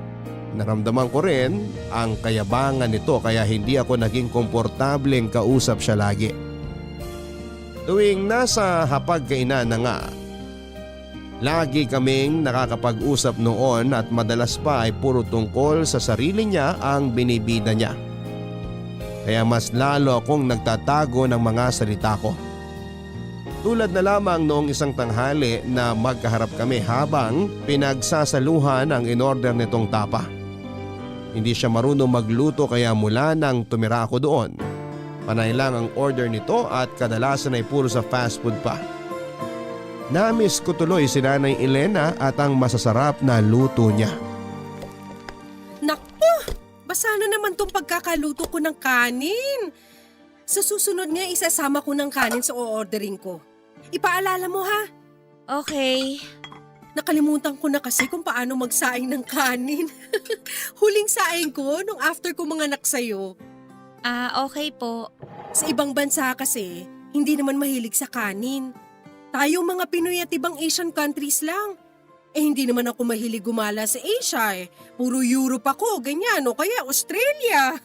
Naramdaman ko rin ang kayabangan nito kaya hindi ako naging komportableng kausap siya lagi. Tuwing nasa hapagkainan na nga, lagi kaming nakakapag-usap noon at madalas pa ay puro tungkol sa sarili niya ang binibida niya. Kaya mas lalo akong nagtatago ng mga salita ko. Tulad na lamang noong isang tanghali na magkaharap kami habang pinagsasaluhan ang in-order nitong tapa. Hindi siya marunong magluto kaya mula nang tumira ako doon, panay lang ang order nito at kadalasan ay puro sa fast food pa. Namiss ko tuloy si Nanay Elena at ang masasarap na luto niya. Naku! Basa na naman tong pagkakaluto ko ng kanin. Sa susunod nga isasama ko ng kanin sa o-ordering ko. Ipaalala mo ha? Okay. Nakalimutan ko na kasi kung paano magsaing ng kanin. Huling saing ko nung after ko manganak sa'yo. Okay po. Sa ibang bansa kasi, hindi naman mahilig sa kanin. Tayong mga Pinoy at ibang Asian countries lang. Hindi naman ako mahilig gumala sa Asia eh. Puro Europe ako, ganyan o kaya Australia.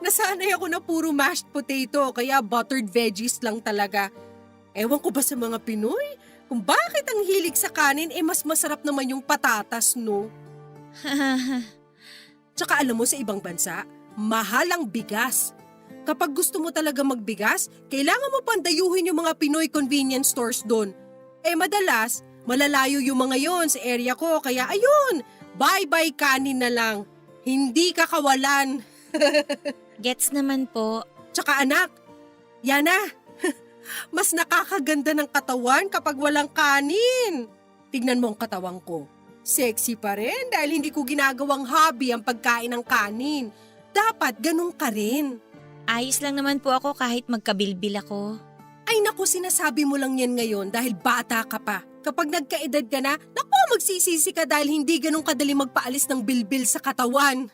Nasanay ako na puro mashed potato kaya buttered veggies lang talaga. Ewan ko ba sa mga Pinoy kung bakit ang hilig sa kanin mas masarap naman yung patatas, no? Tsaka alam mo sa ibang bansa, mahal ang bigas. Kapag gusto mo talaga magbigas, kailangan mo pandayuhin yung mga Pinoy convenience stores doon. Madalas, malalayo yung mga yon sa area ko kaya ayun, bye-bye kanin na lang. Hindi ka kawalan. Gets naman po. Tsaka anak, Yana, mas nakakaganda ng katawan kapag walang kanin. Tignan mo ang katawan ko. Sexy pa rin dahil hindi ko ginagawang hobby ang pagkain ng kanin. Dapat ganun ka rin. Ayos lang naman po ako kahit magkabilbil ako. Ay naku, sinasabi mo lang yan ngayon dahil bata ka pa. Kapag nagkaedad ka na, naku, magsisisi ka dahil hindi ganun kadali magpaalis ng bilbil sa katawan.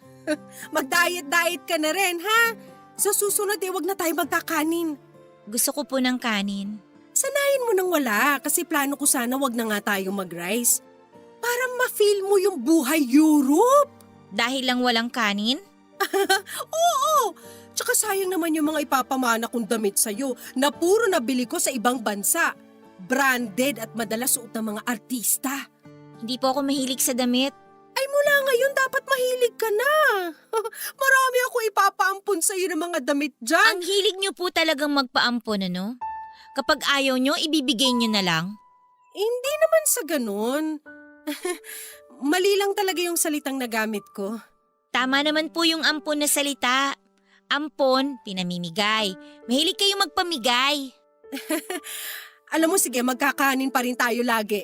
Mag-diet-diet ka na rin, ha? Sa susunod wag na tayo magkakanin. Gusto ko po ng kanin. Sanayin mo nang wala kasi plano ko sana wag na nga tayo mag-rice. Para ma-feel mo yung buhay Europe. Dahil lang walang kanin? Oo! Tsaka sayang naman yung mga ipapamana kong damit sa'yo na puro nabili ko sa ibang bansa. Branded at madalas suot ng mga artista. Hindi po ako mahilig sa damit. Ay mula ngayon dapat mahilig ka na. Marami ako ipapaampon sa'yo ng mga damit dyan. Ang hilig niyo po talagang magpaampon, ano? Kapag ayaw niyo, ibibigay niyo na lang? Hindi naman sa ganun. Mali lang talaga yung salitang nagamit ko. Tama naman po yung ampon na salita. Ampon, pinamimigay. Mahilig kayong magpamigay. Alam mo sige, magkakanin pa rin tayo lagi.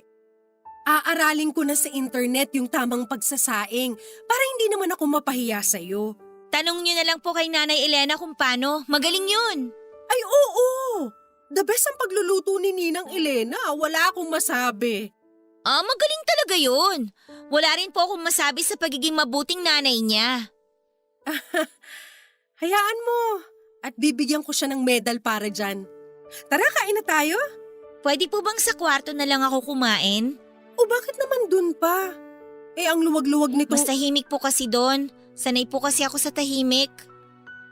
Aaralin ko na sa internet yung tamang pagsasaing para hindi naman ako mapahiya sa'yo. Tanong niyo na lang po kay Nanay Elena kung paano. Magaling yun. Ay oo! The best ang pagluluto ni Ninang Elena. Wala akong masabi. Magaling talaga yun. Wala rin po akong masabi sa pagiging mabuting nanay niya. Hayaan mo. At bibigyan ko siya ng medal para dyan. Tara, kain na tayo. Pwede po bang sa kwarto na lang ako kumain? O bakit naman dun pa? Ang luwag-luwag nito. Mas tahimik po kasi doon. Sanay po kasi ako sa tahimik.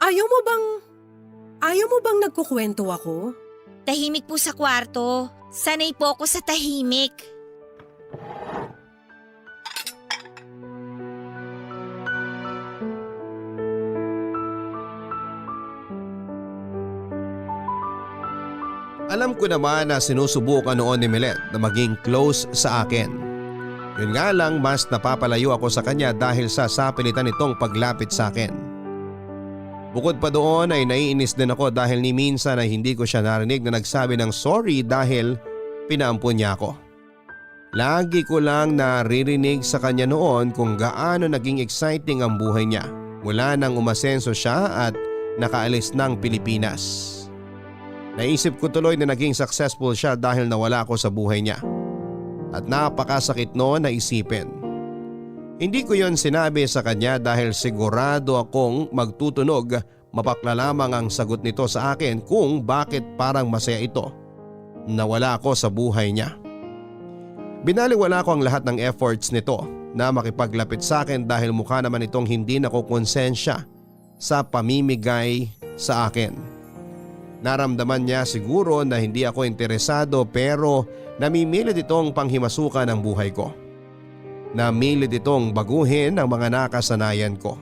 Ayaw mo bang nagkukwento ako? Tahimik po sa kwarto. Sanay po ako sa tahimik. Alam ko naman na sinusubukan noon ni Milet na maging close sa akin. Yun nga lang, mas napapalayo ako sa kanya dahil sa sapilitan nitong paglapit sa akin. Bukod pa doon ay naiinis din ako dahil ni minsan ay hindi ko siya narinig na nagsabi ng sorry dahil pinaampun niya ako. Lagi ko lang naririnig sa kanya noon kung gaano naging exciting ang buhay niya mula nang umasenso siya at nakaalis ng Pilipinas. Naisip ko tuloy na naging successful siya dahil nawala ako sa buhay niya. At napakasakit noon na isipin. Hindi ko yon sinabi sa kanya dahil sigurado akong magtutunog, mapakla lamang ang sagot nito sa akin kung bakit parang masaya ito. Nawala ako sa buhay niya. Binaliwala ko ang lahat ng efforts nito na makipaglapit sa akin dahil mukha naman itong hindi nakukonsensya sa pamimigay sa akin. Naramdaman niya siguro na hindi ako interesado pero namimilit itong panghimasukan ang buhay ko. Namilit itong baguhin ang mga nakasanayan ko.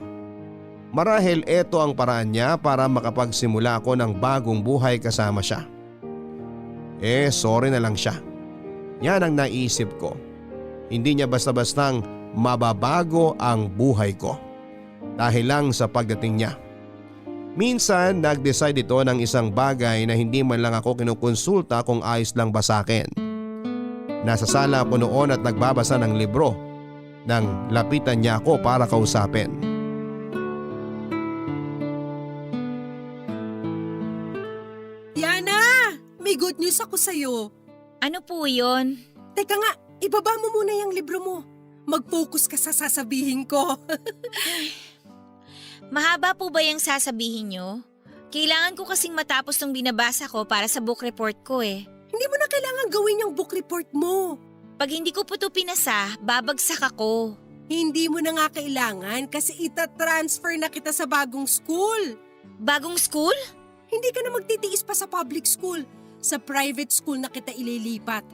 Marahil ito ang paraan niya para makapagsimula ako ng bagong buhay kasama siya. Sorry na lang siya. Yan ang naisip ko. Hindi niya basta-bastang mababago ang buhay ko dahil lang sa pagdating niya. Minsan nag-decide ito ng isang bagay na hindi man lang ako kinukonsulta kung ayos lang ba sa akin. Nasa sala ako noon at nagbabasa ng libro nang lapitan niya ako para kausapin. Yana! May good news ako sa'yo. Ano po yun? Teka nga, ibaba mo muna yung libro mo. Mag-focus ka sa sasabihin ko. Mahaba po ba yung sasabihin nyo? Kailangan ko kasing matapos ng binabasa ko para sa book report ko eh. Hindi mo na kailangan gawin yung book report mo. Pag hindi ko po ito pinasa, babagsak ako. Hindi mo na nga kailangan kasi ita-transfer na kita sa bagong school. Bagong school? Hindi ka na magtitiis pa sa public school. Sa private school na kita ililipat.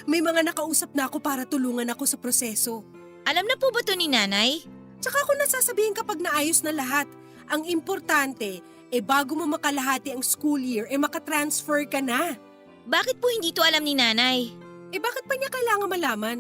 May mga nakausap na ako para tulungan ako sa proseso. Alam na po ba ito ni nanay? Tsaka ako nasasabihin kapag naayos na lahat. Ang importante, bago mo makalahati ang school year, makatransfer ka na. Bakit po hindi to alam ni nanay? Bakit pa niya kailangan malaman?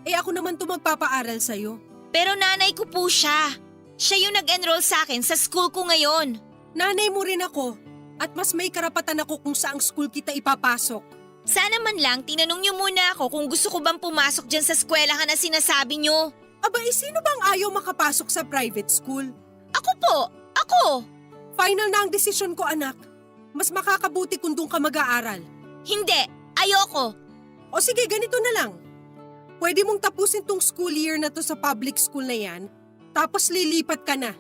Ako naman to magpapaaral sa'yo. Pero nanay ko po siya. Siya yung nag-enroll sa akin sa school ko ngayon. Nanay mo rin ako. At mas may karapatan ako kung saang school kita ipapasok. Sana man lang tinanong niyo muna ako kung gusto ko bang pumasok dyan sa eskwelahan na sinasabi niyo. Aba, sino bang ayaw makapasok sa private school? Ako po! Ako! Final na ang desisyon ko, anak. Mas makakabuti kung doon ka mag-aaral. Hindi! Ayoko! O sige, ganito na lang. Pwede mong tapusin tong school year na to sa public school na yan, tapos lilipat ka na.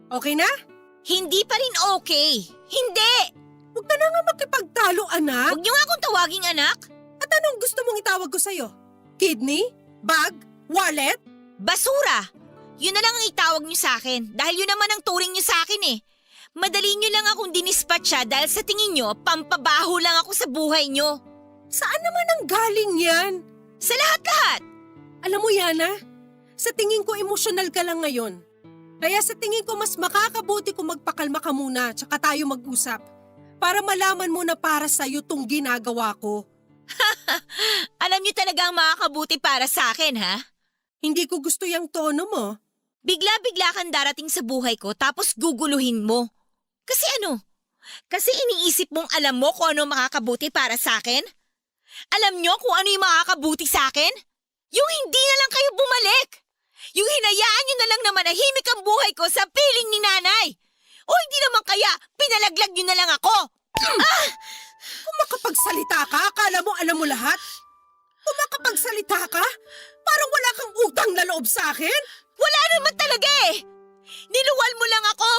Okay na? Hindi pa rin okay! Hindi! Huwag ka na nga makipagtalo, anak. Huwag niyo nga akong tawaging anak. At anong gusto mong itawag ko sa'yo? Kidney? Bag? Wallet? Basura! Yun na lang ang itawag niyo sa akin dahil yun naman ang turing niyo sa akin eh. Madali niyo lang akong dinispatcha dahil sa tingin niyo, pampabaho lang ako sa buhay niyo. Saan naman ang galing yan? Sa lahat-lahat! Alam mo, Yana, sa tingin ko emosyonal ka lang ngayon. Kaya sa tingin ko mas makakabuti kung magpakalma ka muna tsaka tayo mag-usap. Para malaman mo na para sa'yo tong ginagawa ko. Alam niyo talaga ang makakabuti para sa akin, ha? Hindi ko gusto yung tono mo. Bigla-bigla kang darating sa buhay ko tapos guguluhin mo. Kasi ano? Kasi iniisip mong alam mo kung ano makakabuti para sa akin? Alam niyo kung ano yung makakabuti sa akin? Yung hindi na lang kayo bumalik. Yung hinayaan niyo na lang na manahimik ang buhay ko sa piling ni nanay. O hindi naman kaya pinalaglag niyo na lang ako. Kung makapagsalita ka, akala mo alam mo lahat? Kung makapagsalita ka, parang wala kang utang na loob sa akin? Wala naman talaga eh. Niluwal mo lang ako.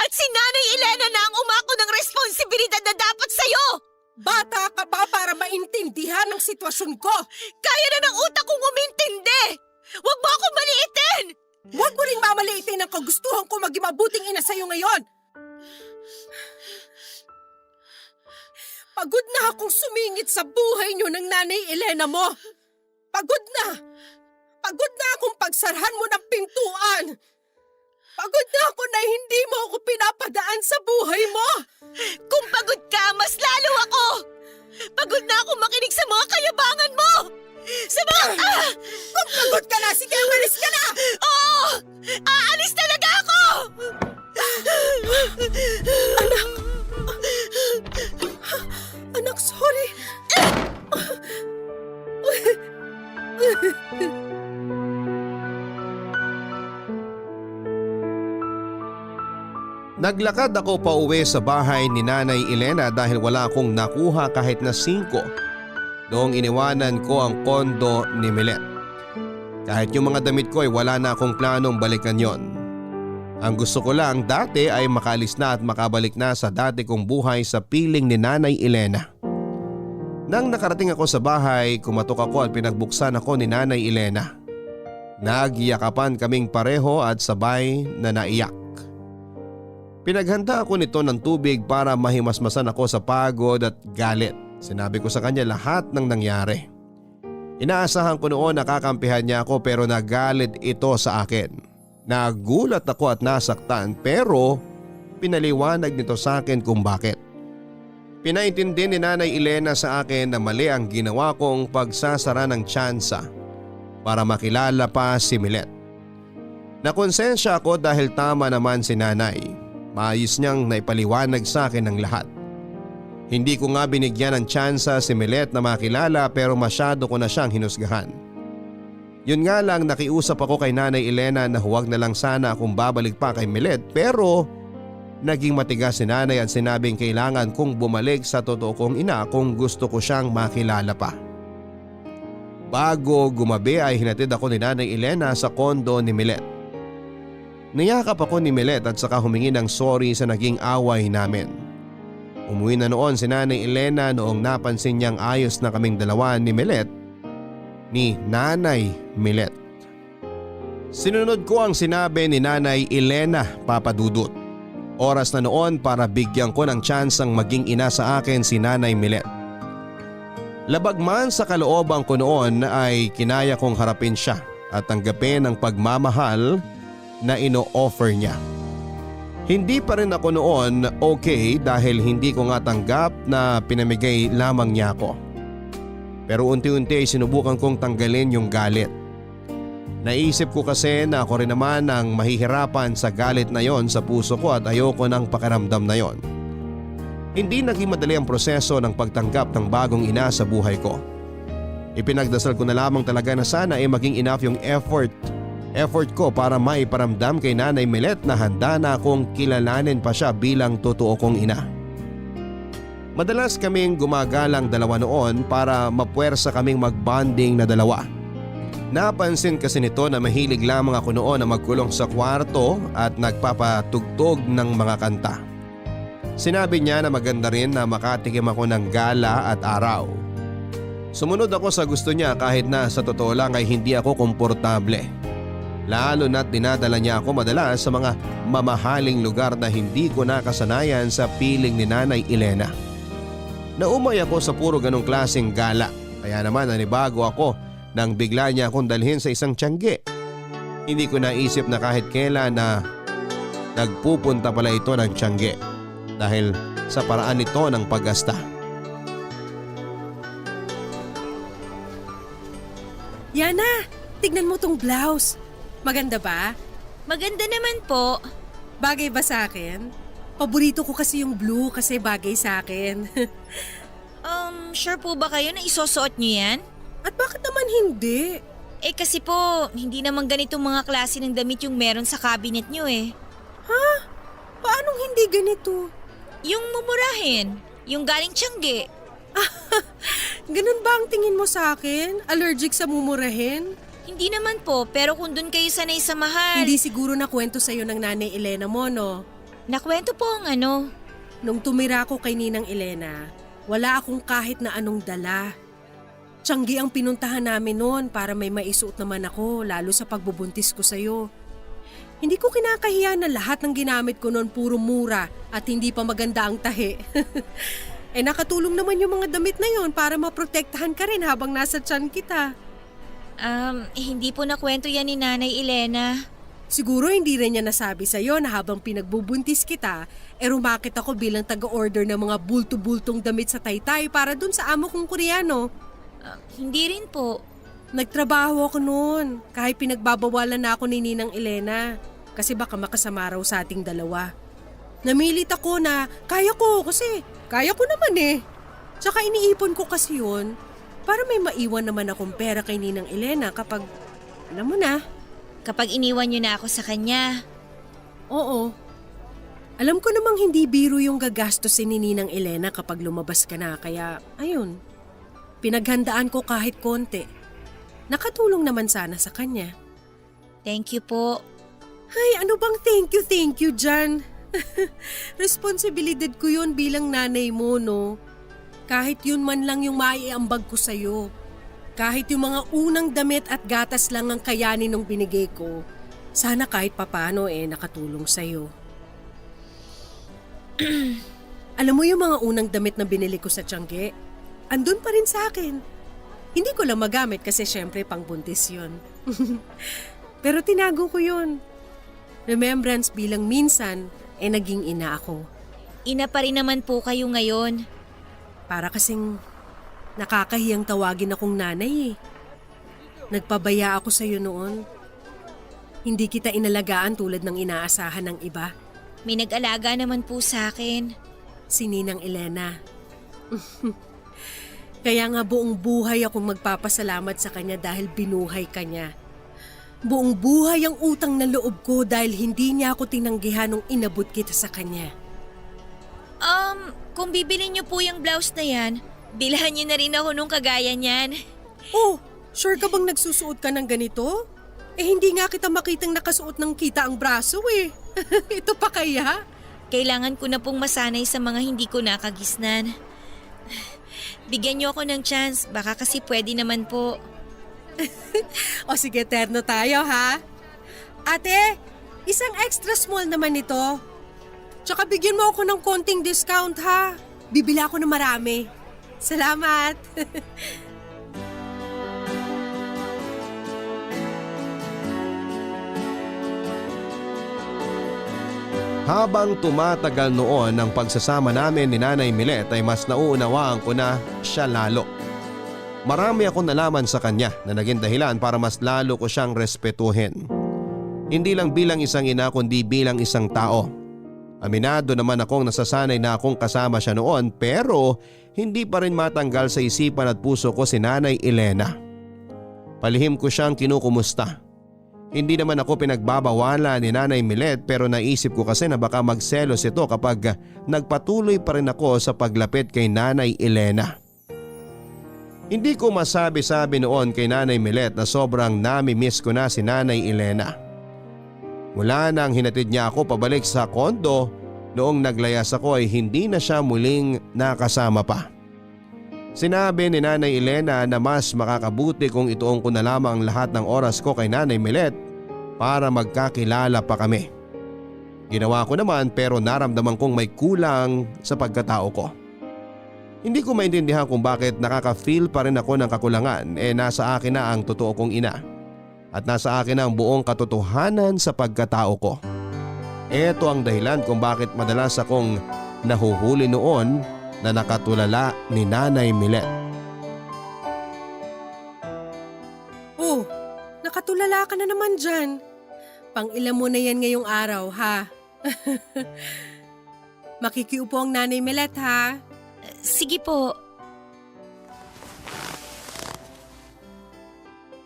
At si Nanay Elena na ang umako ng responsibilidad na dapat sa'yo. Bata ka ba para maintindihan ang sitwasyon ko? Kaya na ng utak kong umintindi! Huwag mo akong maliitin! Huwag mo ring mamaliitin ang kagustuhan ko maging mabuting ina sa'yo ngayon. Pagod na akong sumingit sa buhay niyo ng Nanay Elena mo. Pagod na! Pagod na akong pagsarhan mo ng pintuan. Pagod na ako na hindi mo ako pinapadaan sa buhay mo. Kung pagod ka, mas lalo ako! Pagod na ako makinig sa mga kayabangan mo! Sa mga... Kung pagod ka na, sige, umalis ka na! Oo! Aalis talaga ako! Anak, sorry. Naglakad ako pa uwi sa bahay ni Nanay Elena dahil wala akong nakuha kahit na 5 noong iniwanan ko ang kondo ni Milet. Kahit yung mga damit ko ay wala na akong planong balikan yon. Ang gusto ko lang dati ay makaalis na at makabalik na sa dati kong buhay sa piling ni Nanay Elena. Nang nakarating ako sa bahay, kumatok ako at pinagbuksan ako ni Nanay Elena. Nagyakapan kaming pareho at sabay na naiyak. Pinaghanda ako nito ng tubig para mahimasmasan ako sa pagod at galit. Sinabi ko sa kanya lahat ng nangyari. Inaasahan ko noon nakakampihan niya ako pero nagalit ito sa akin. Nagulat ako at nasaktan pero pinaliwanag nito sa akin kung bakit. Pinaintindi ni Nanay Elena sa akin na mali ang ginawa kong pagsasara ng tsansa para makilala pa si Milet. Nakonsensya ako dahil tama naman si Nanay. Maayos niyang naipaliwanag sa akin ang lahat. Hindi ko nga binigyan ng tsansa si Milet na makilala pero masyado ko na siyang hinusgahan. Yun nga lang nakiusap ako kay Nanay Elena na huwag na lang sana akong babalik pa kay Milet pero naging matigas si Nanay at sinabing kailangan kong bumalik sa totoo kong ina kung gusto ko siyang makilala pa. Bago gumabi ay hinatid ako ni Nanay Elena sa kondo ni Milet. Niyakap ako ni Milet at saka humingi ng sorry sa naging away namin. Umuwi na noon si Nanay Elena noong napansin niyang ayos na kaming dalawa ni Milet, ni Nanay Milet. Sinunod ko ang sinabi ni Nanay Elena, Papa Dudut. Oras na noon para bigyan ko ng tsansang maging ina sa akin si Nanay Milet. Labag man sa kalooban ko noon ay kinaya kong harapin siya at tanggapin ang pagmamahal na ino-offer niya. Hindi pa rin ako noon okay dahil hindi ko nga tanggap na pinamigay lamang niya ako. Pero unti-unti ay sinubukan kong tanggalin yung galit. Naisip ko kasi na ako rin naman ang mahihirapan sa galit na yon sa puso ko at ayoko ng pakiramdam na yon. Hindi naging madali ang proseso ng pagtanggap ng bagong ina sa buhay ko. Ipinagdasal ko na lamang talaga na sana ay maging enough yung effort ko para maiparamdam kay Nanay Milet na handa na akong kilalanin pa siya bilang totoo kong ina. Madalas kaming gumagalang dalawa noon para mapuwersa kaming magbonding na dalawa. Napansin kasi nito na mahilig lamang ako noon na magkulong sa kwarto at nagpapatugtog ng mga kanta. Sinabi niya na maganda rin na makatikim ako ng gala at araw. Sumunod ako sa gusto niya kahit na sa totoo lang ay hindi ako komportable. Lalo na't dinadala niya ako madalas sa mga mamahaling lugar na hindi ko nakasanayan sa piling ni Nanay Elena. Naumay ako sa puro ganong klaseng gala kaya naman nanibago ako nang bigla niya akong dalhin sa isang tiyangge. Hindi ko naisip na kahit kailan na nagpupunta pala ito ng tiyangge dahil sa paraan nito ng paggasta. Yana, tignan mo tong blouse. Maganda ba? Maganda naman po. Bagay ba sa akin? Paborito ko kasi yung blue kasi bagay sa akin. Sure po ba kayo na isusuot niyo yan? At bakit naman hindi? Eh kasi po, hindi naman ganitong mga klase ng damit yung meron sa cabinet niyo eh. Ha? Paanong hindi ganito? Yung mumurahin, yung galing tiyangge. Ganun ba ang tingin mo sa akin? Allergic sa mumurahin? Hindi naman po, pero kung dun kayo sanay sa mahal. Hindi siguro nakwento sa'yo ng Nanay Elena mo, no? Nakwento po ang ano. Nung tumira ko kay Ninang Elena, Wala akong kahit na anong dala. Tianggi ang pinuntahan namin noon para may maisuot naman ako lalo sa pagbubuntis ko sa'yo. Hindi ko kinakahiya na lahat ng ginamit ko noon puro mura at hindi pa maganda ang tahi. Nakatulong naman yung mga damit na yon para maprotektahan ka rin habang nasa tiyan kita. Hindi po nakwento yan ni Nanay Elena. Siguro hindi rin niya nasabi sa'yo na habang pinagbubuntis kita, rumakit ako bilang taga-order ng mga bulto-bultong damit sa Taytay para dun sa amo kong Koreano. Hindi rin po. Nagtrabaho ako noon kahit pinagbabawalan na ako ni Ninang Elena kasi baka makasama raw sa ating dalawa. Namilit ako na kaya ko kasi kaya ko naman eh. Tsaka iniipon ko kasi yun para may maiwan naman akong pera kay Ninang Elena kapag, alam mo na. Kapag iniwan niyo na ako sa kanya. Oo. Alam ko namang hindi biro yung gagastosin ni Ninang Elena kapag lumabas ka na kaya ayun. Pinaghandaan ko kahit konti. Nakatulong naman sana sa kanya. Thank you po. Ay, ano bang thank you dyan? Responsibilidad ko yun bilang nanay mo, no? Kahit yun man lang yung maiambag ko sa'yo. Kahit yung mga unang damit at gatas lang ang kayanin nung binigay ko, sana kahit papano nakatulong sa'yo. Alam mo yung mga unang damit na binili ko sa Tiangge? Andun pa rin sa akin. Hindi ko lang magamit kasi syempre pangbuntis yun. Pero tinago ko yun. Remembrance bilang minsan naging ina ako. Ina pa rin naman po kayo ngayon. Para kasing nakakahiyang tawagin akong nanay eh. Nagpabaya ako sa iyo noon. Hindi kita inalagaan tulad ng inaasahan ng iba. May nag-alaga naman po sa akin. Si Ninang Elena. Kaya nga buong buhay akong magpapasalamat sa kanya dahil binuhay ka niya. Buong buhay ang utang na loob ko dahil hindi niya ako tinanggihan nung inabot kita sa kanya. Kung bibili niyo po yung blouse na yan, bilhan niyo na rin ako nung kagaya niyan. Oh, sure ka bang nagsusuot ka ng ganito? Hindi nga kita makitang nakasuot ng kita ang braso eh. Ito pa kaya? Kailangan ko na pong masanay sa mga hindi ko nakagisnan. Bigyan niyo ako ng chance, baka kasi pwede naman po. O sige, terno tayo ha. Ate, isang extra small naman ito. Tsaka bigyan mo ako ng konting discount ha. Bibili ako ng marami. Salamat. Habang tumatagal noon ang pagsasama namin ni Nanay Milet ay mas nauunawaan ko na siya lalo. Marami akong nalaman sa kanya na naging dahilan para mas lalo ko siyang respetuhin. Hindi lang bilang isang ina kundi bilang isang tao. Aminado naman akong nasasanay na akong kasama siya noon pero hindi pa rin matanggal sa isipan at puso ko si Nanay Elena. Palihim ko siyang kinukumusta. Hindi naman ako pinagbabawala ni Nanay Milet pero naisip ko kasi na baka magselos ito kapag nagpatuloy pa rin ako sa paglapit kay Nanay Elena. Hindi ko masabi-sabi noon kay Nanay Milet na sobrang nami-miss ko na si Nanay Elena. Mula nang hinatid niya ako pabalik sa kondo, noong naglayas ako ay hindi na siya muling nakasama pa. Sinabi ni Nanay Elena na mas makakabuti kung ituong ko na lamang lahat ng oras ko kay Nanay Milet para magkakilala pa kami. Ginawa ko naman pero naramdaman kong may kulang sa pagkatao ko. Hindi ko maintindihan kung bakit nakaka-feel pa rin ako ng kakulangan nasa akin na ang totoo kong ina. At nasa akin na ang buong katotohanan sa pagkatao ko. Ito ang dahilan kung bakit madalas akong nahuhuli noon na nakatulala ni Nanay Milet. Oh, nakatulala ka na naman dyan. Pang-ilan mo na yan ngayong araw ha. Makikiupo ang Nanay Milet ha. Sige po.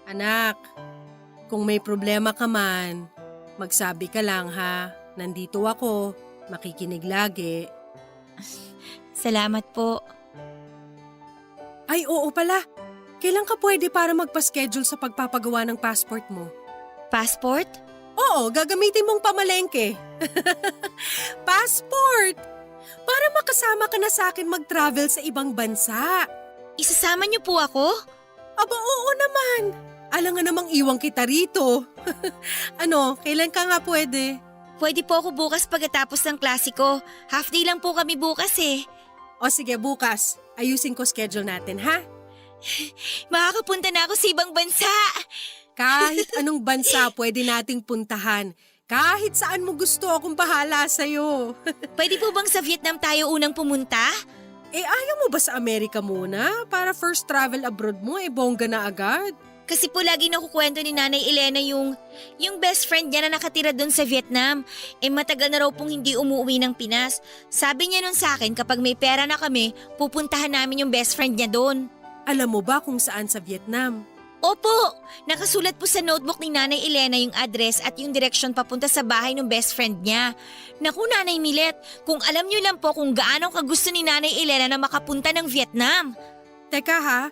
Anak, kung may problema ka man, magsabi ka lang ha. Nandito ako, makikinig lagi. Salamat po. Ay oo pala, kailan ka pwede para magpa-schedule sa pagpapagawa ng passport mo? Passport? Oo, gagamitin mong pamalengke. Passport! Para makasama ka na sa akin mag-travel sa ibang bansa. Isasama niyo po ako? Aba, oo naman. Alam nga namang iwang kita rito. Ano, kailan ka nga pwede? Pwede po ako bukas pagkatapos ng klase ko. Half day lang po kami bukas eh. O sige, bukas. Ayusin ko schedule natin, ha? Makakapunta na ako sa ibang bansa. Kahit anong bansa pwede nating puntahan. Kahit saan mo gusto, akong bahala sa'yo. Pwede po bang sa Vietnam tayo unang pumunta? Ayaw mo ba sa Amerika muna? Para first travel abroad mo, bongga na agad. Kasi po lagi nakukwento ni Nanay Elena yung best friend niya na nakatira doon sa Vietnam. Matagal na raw pong hindi umuwi ng Pinas. Sabi niya nun sa akin kapag may pera na kami, pupuntahan namin yung best friend niya doon. Alam mo ba kung saan sa Vietnam? Opo, nakasulat po sa notebook ni Nanay Elena yung address at yung direksyon papunta sa bahay ng best friend niya. Naku Nanay Milet, kung alam niyo lang po kung gaano kagusto ni Nanay Elena na makapunta ng Vietnam. Teka ha,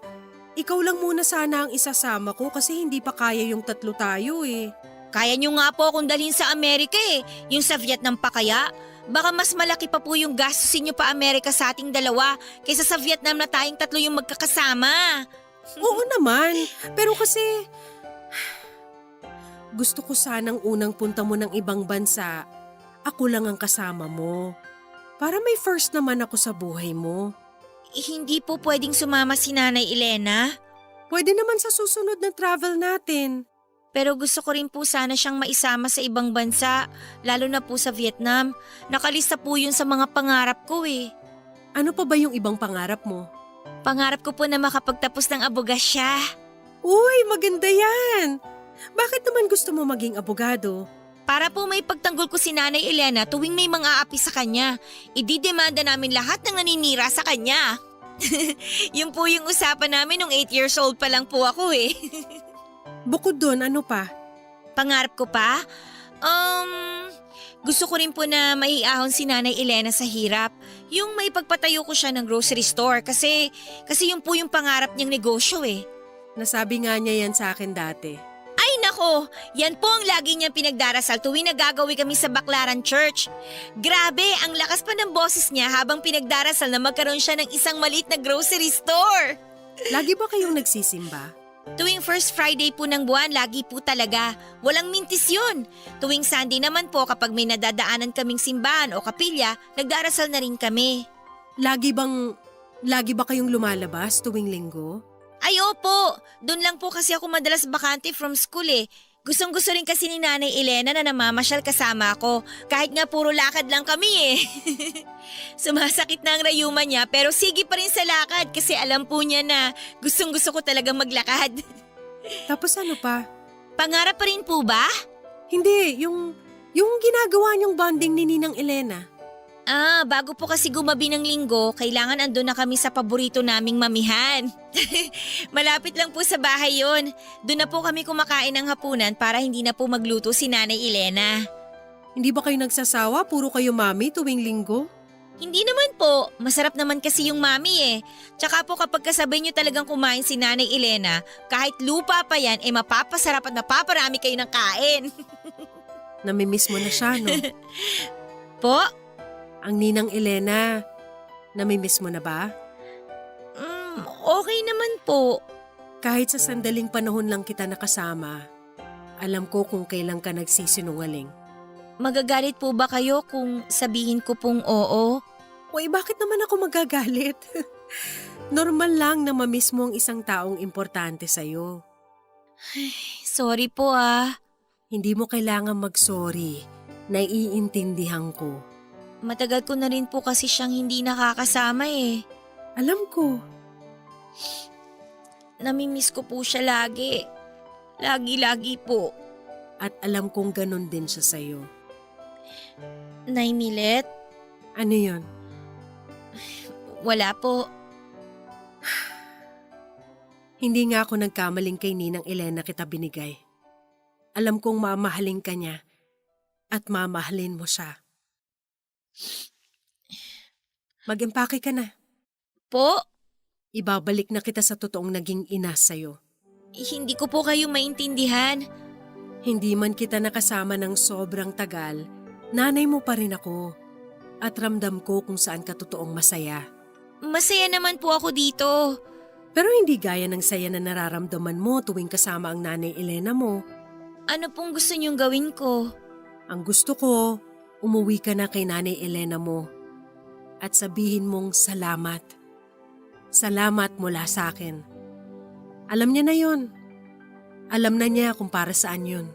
ikaw lang muna sana ang isasama ko kasi hindi pa kaya yung tatlo tayo eh. Kaya niyo nga po akong dalhin sa Amerika eh, yung sa Vietnam pa kaya? Baka mas malaki pa po yung gastusin niyo pa Amerika sa ating dalawa kaysa sa Vietnam na tayong tatlo yung magkakasama. Oo naman, pero kasi gusto ko sanang unang punta mo ng ibang bansa. Ako lang ang kasama mo. Para may first naman ako sa buhay mo. Hindi po pwedeng sumama si Nanay Elena. Pwede naman sa susunod na travel natin. Pero gusto ko rin po sana siyang maisama sa ibang bansa, lalo na po sa Vietnam. Nakalista po yun sa mga pangarap ko eh. Ano pa ba yung ibang pangarap mo? Pangarap ko po na makapagtapos ng abogasya. Uy, maganda yan! Bakit naman gusto mo maging abogado? Para po may pagtanggol ko si Nanay Elena tuwing may mga aapi sa kanya. Ididemanda namin lahat ng naninira sa kanya. Yun po yung usapan namin nung 8 years old pa lang po ako eh. Bukod doon, ano pa? Pangarap ko pa? Gusto ko rin po na maiahon si Nanay Elena sa hirap. Yung may pagpatayo ko siya ng grocery store kasi yun po yung pangarap niyang negosyo eh. Nasabi nga niya yan sa akin dati. Ay nako, yan po ang lagi niyang pinagdarasal tuwing nagagawi kami sa Baclaran Church. Grabe, ang lakas pa ng boses niya habang pinagdarasal na magkaroon siya ng isang maliit na grocery store. Lagi ba kayong nagsisimba? Tuwing first Friday po ng buwan, lagi po talaga. Walang mintis yun. Tuwing Sunday naman po kapag may nadadaanan kaming simbahan o kapilya, nagdarasal na rin kami. Lagi ba kayong lumalabas tuwing linggo? Ay opo, doon lang po kasi ako madalas bakante from school eh. Gustong-gusto rin kasi ni Nanay Elena na namamasyal kasama ako, kahit nga puro lakad lang kami eh. Sumasakit na ang rayuman niya pero sige pa rin sa lakad kasi alam po niya na gustong-gusto ko talagang maglakad. Tapos ano pa? Pangarap pa rin po ba? Hindi, yung ginagawa niyong bonding ni Ninang Elena. Bago po kasi gumabi ng linggo, kailangan andun na kami sa paborito naming mamihan. Malapit lang po sa bahay yon. Doon na po kami kumakain ng hapunan para hindi na po magluto si Nanay Elena. Hindi ba kayo nagsasawa? Puro kayo mami tuwing linggo? Hindi naman po. Masarap naman kasi yung mami eh. Tsaka po kapag kasabay niyo talagang kumain si Nanay Elena, kahit lupa pa yan, mapapasarap at mapaparami kayo ng kain. Namimiss mo na siya, no? Po? Ang Ninang Elena, namimiss mo na ba? Okay naman po. Kahit sa sandaling panahon lang kita nakasama, alam ko kung kailan ka nagsisinungaling. Magagalit po ba kayo kung sabihin ko pong oo? Uy, bakit naman ako magagalit? Normal lang na mamiss mo ang isang taong importante sa'yo. Sorry po ah. Hindi mo kailangan mag-sorry. Naiintindihan ko. Matagal ko na rin po kasi siyang hindi nakakasama eh. Alam ko. Namimiss ko po siya lagi. Lagi-lagi po. At alam kong ganun din siya sa'yo. Nay Milet? Ano yon? Wala po. Hindi nga ako nagkamaling kay Ninang Elena kita binigay. Alam kong mamahalin ka niya at mamahalin mo siya. Mag-empake ka na. Po? Ibabalik na kita sa totoong naging ina sa'yo. Hindi ko po kayo maintindihan. Hindi man kita nakasama ng sobrang tagal, nanay mo pa rin ako. At ramdam ko kung saan ka totoong masaya. Masaya naman po ako dito. Pero hindi gaya ng saya na nararamdaman mo tuwing kasama ang nanay Elena mo. Ano pong gusto niyong gawin ko? Ang gusto ko, umuwi ka na kay nanay Elena mo at sabihin mong salamat. Salamat mula sa akin. Alam niya na yon. Alam na niya kung para saan yun.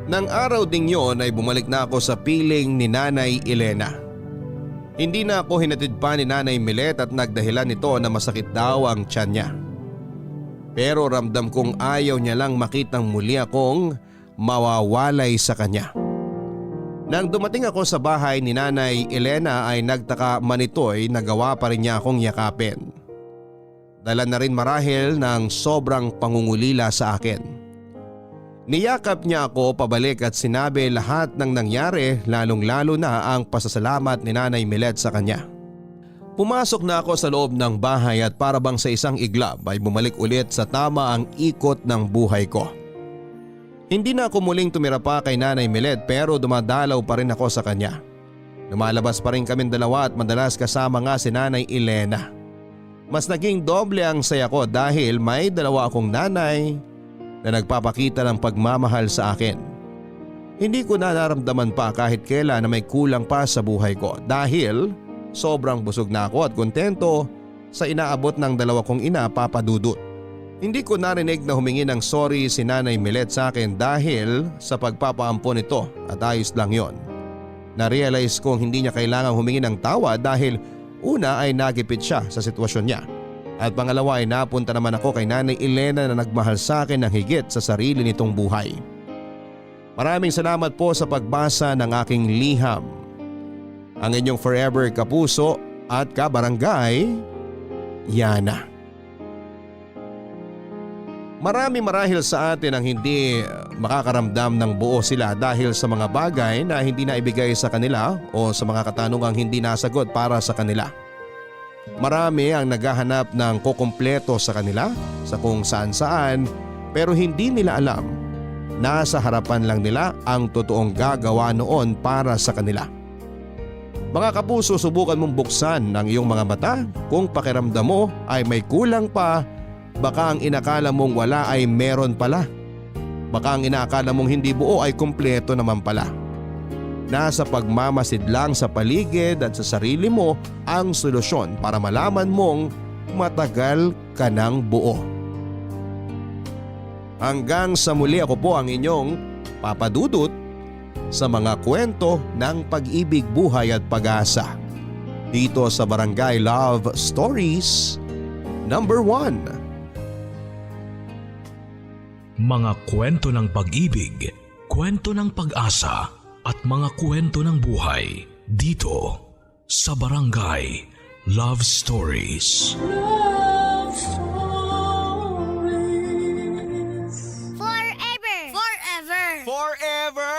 Nang araw ding yon ay bumalik na ako sa piling ni Nanay Elena. Hindi na ako hinatid pa ni Nanay Milet at nagdahilan nito na masakit daw ang tiyan niya. Pero ramdam kong ayaw niya lang makitang muli akong mawawalay sa kanya. Nang dumating ako sa bahay ni Nanay Elena ay nagtaka man ito'y nagawa pa rin niya akong yakapin. Dala na rin marahil ng sobrang pangungulila sa akin. Niyakap niya ako pabalik at sinabi lahat ng nangyari, lalong-lalo na ang pasasalamat ni Nanay Milet sa kanya. Pumasok na ako sa loob ng bahay at para bang sa isang iglap ay bumalik ulit sa tama ang ikot ng buhay ko. Hindi na ako muling tumira pa kay Nanay Milet pero dumadalaw pa rin ako sa kanya. Lumalabas pa rin kaming dalawa at madalas kasama nga si Nanay Elena. Mas naging doble ang saya ko dahil may dalawa akong nanay na nagpapakita ng pagmamahal sa akin. Hindi ko na naramdaman pa kahit kailan na may kulang pa sa buhay ko dahil sobrang busog na ako at kontento sa inaabot ng dalawa kong ina, Papa Dudut. Hindi ko narinig na humingi ng sorry si Nanay Milet sa akin dahil sa pagpapaampon nito at ayos lang yon. Na-realize kong hindi niya kailangang humingi ng tawa dahil una ay nagipit siya sa sitwasyon niya. At pangalawa ay napunta naman ako kay Nanay Elena na nagmahal sa akin ng higit sa sarili nitong buhay. Maraming salamat po sa pagbasa ng aking liham. Ang inyong forever kapuso at kabarangay, Yana. Marami marahil sa atin ang hindi makakaramdam ng buo sila dahil sa mga bagay na hindi naibigay sa kanila o sa mga katanungang hindi nasagot para sa kanila. Marami ang naghahanap ng kukumpleto sa kanila sa kung saan-saan pero hindi nila alam na sa harapan lang nila ang totoong gagawa noon para sa kanila. Mga kapuso, subukan mong buksan ang iyong mga mata kung pakiramdam mo ay may kulang pa, baka ang inakala mong wala ay meron pala. Baka ang inakala mong hindi buo ay kumpleto naman pala. Nasa pagmamasid lang sa paligid at sa sarili mo ang solusyon para malaman mong matagal ka ng buo. Hanggang sa muli, ako po ang inyong Papa Dudut sa mga kwento ng pag-ibig, buhay at pag-asa. Dito sa Barangay Love Stories number 1. Mga kwento ng pag-ibig, kwento ng pag-asa at mga kwento ng buhay dito sa Barangay Love Stories. Love Stories. Forever! Forever! Forever!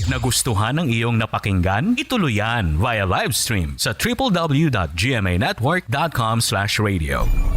Nagustuhan ng iyong napakinggan? Ituloy yan via live stream sa www.gmanetwork.com/radio.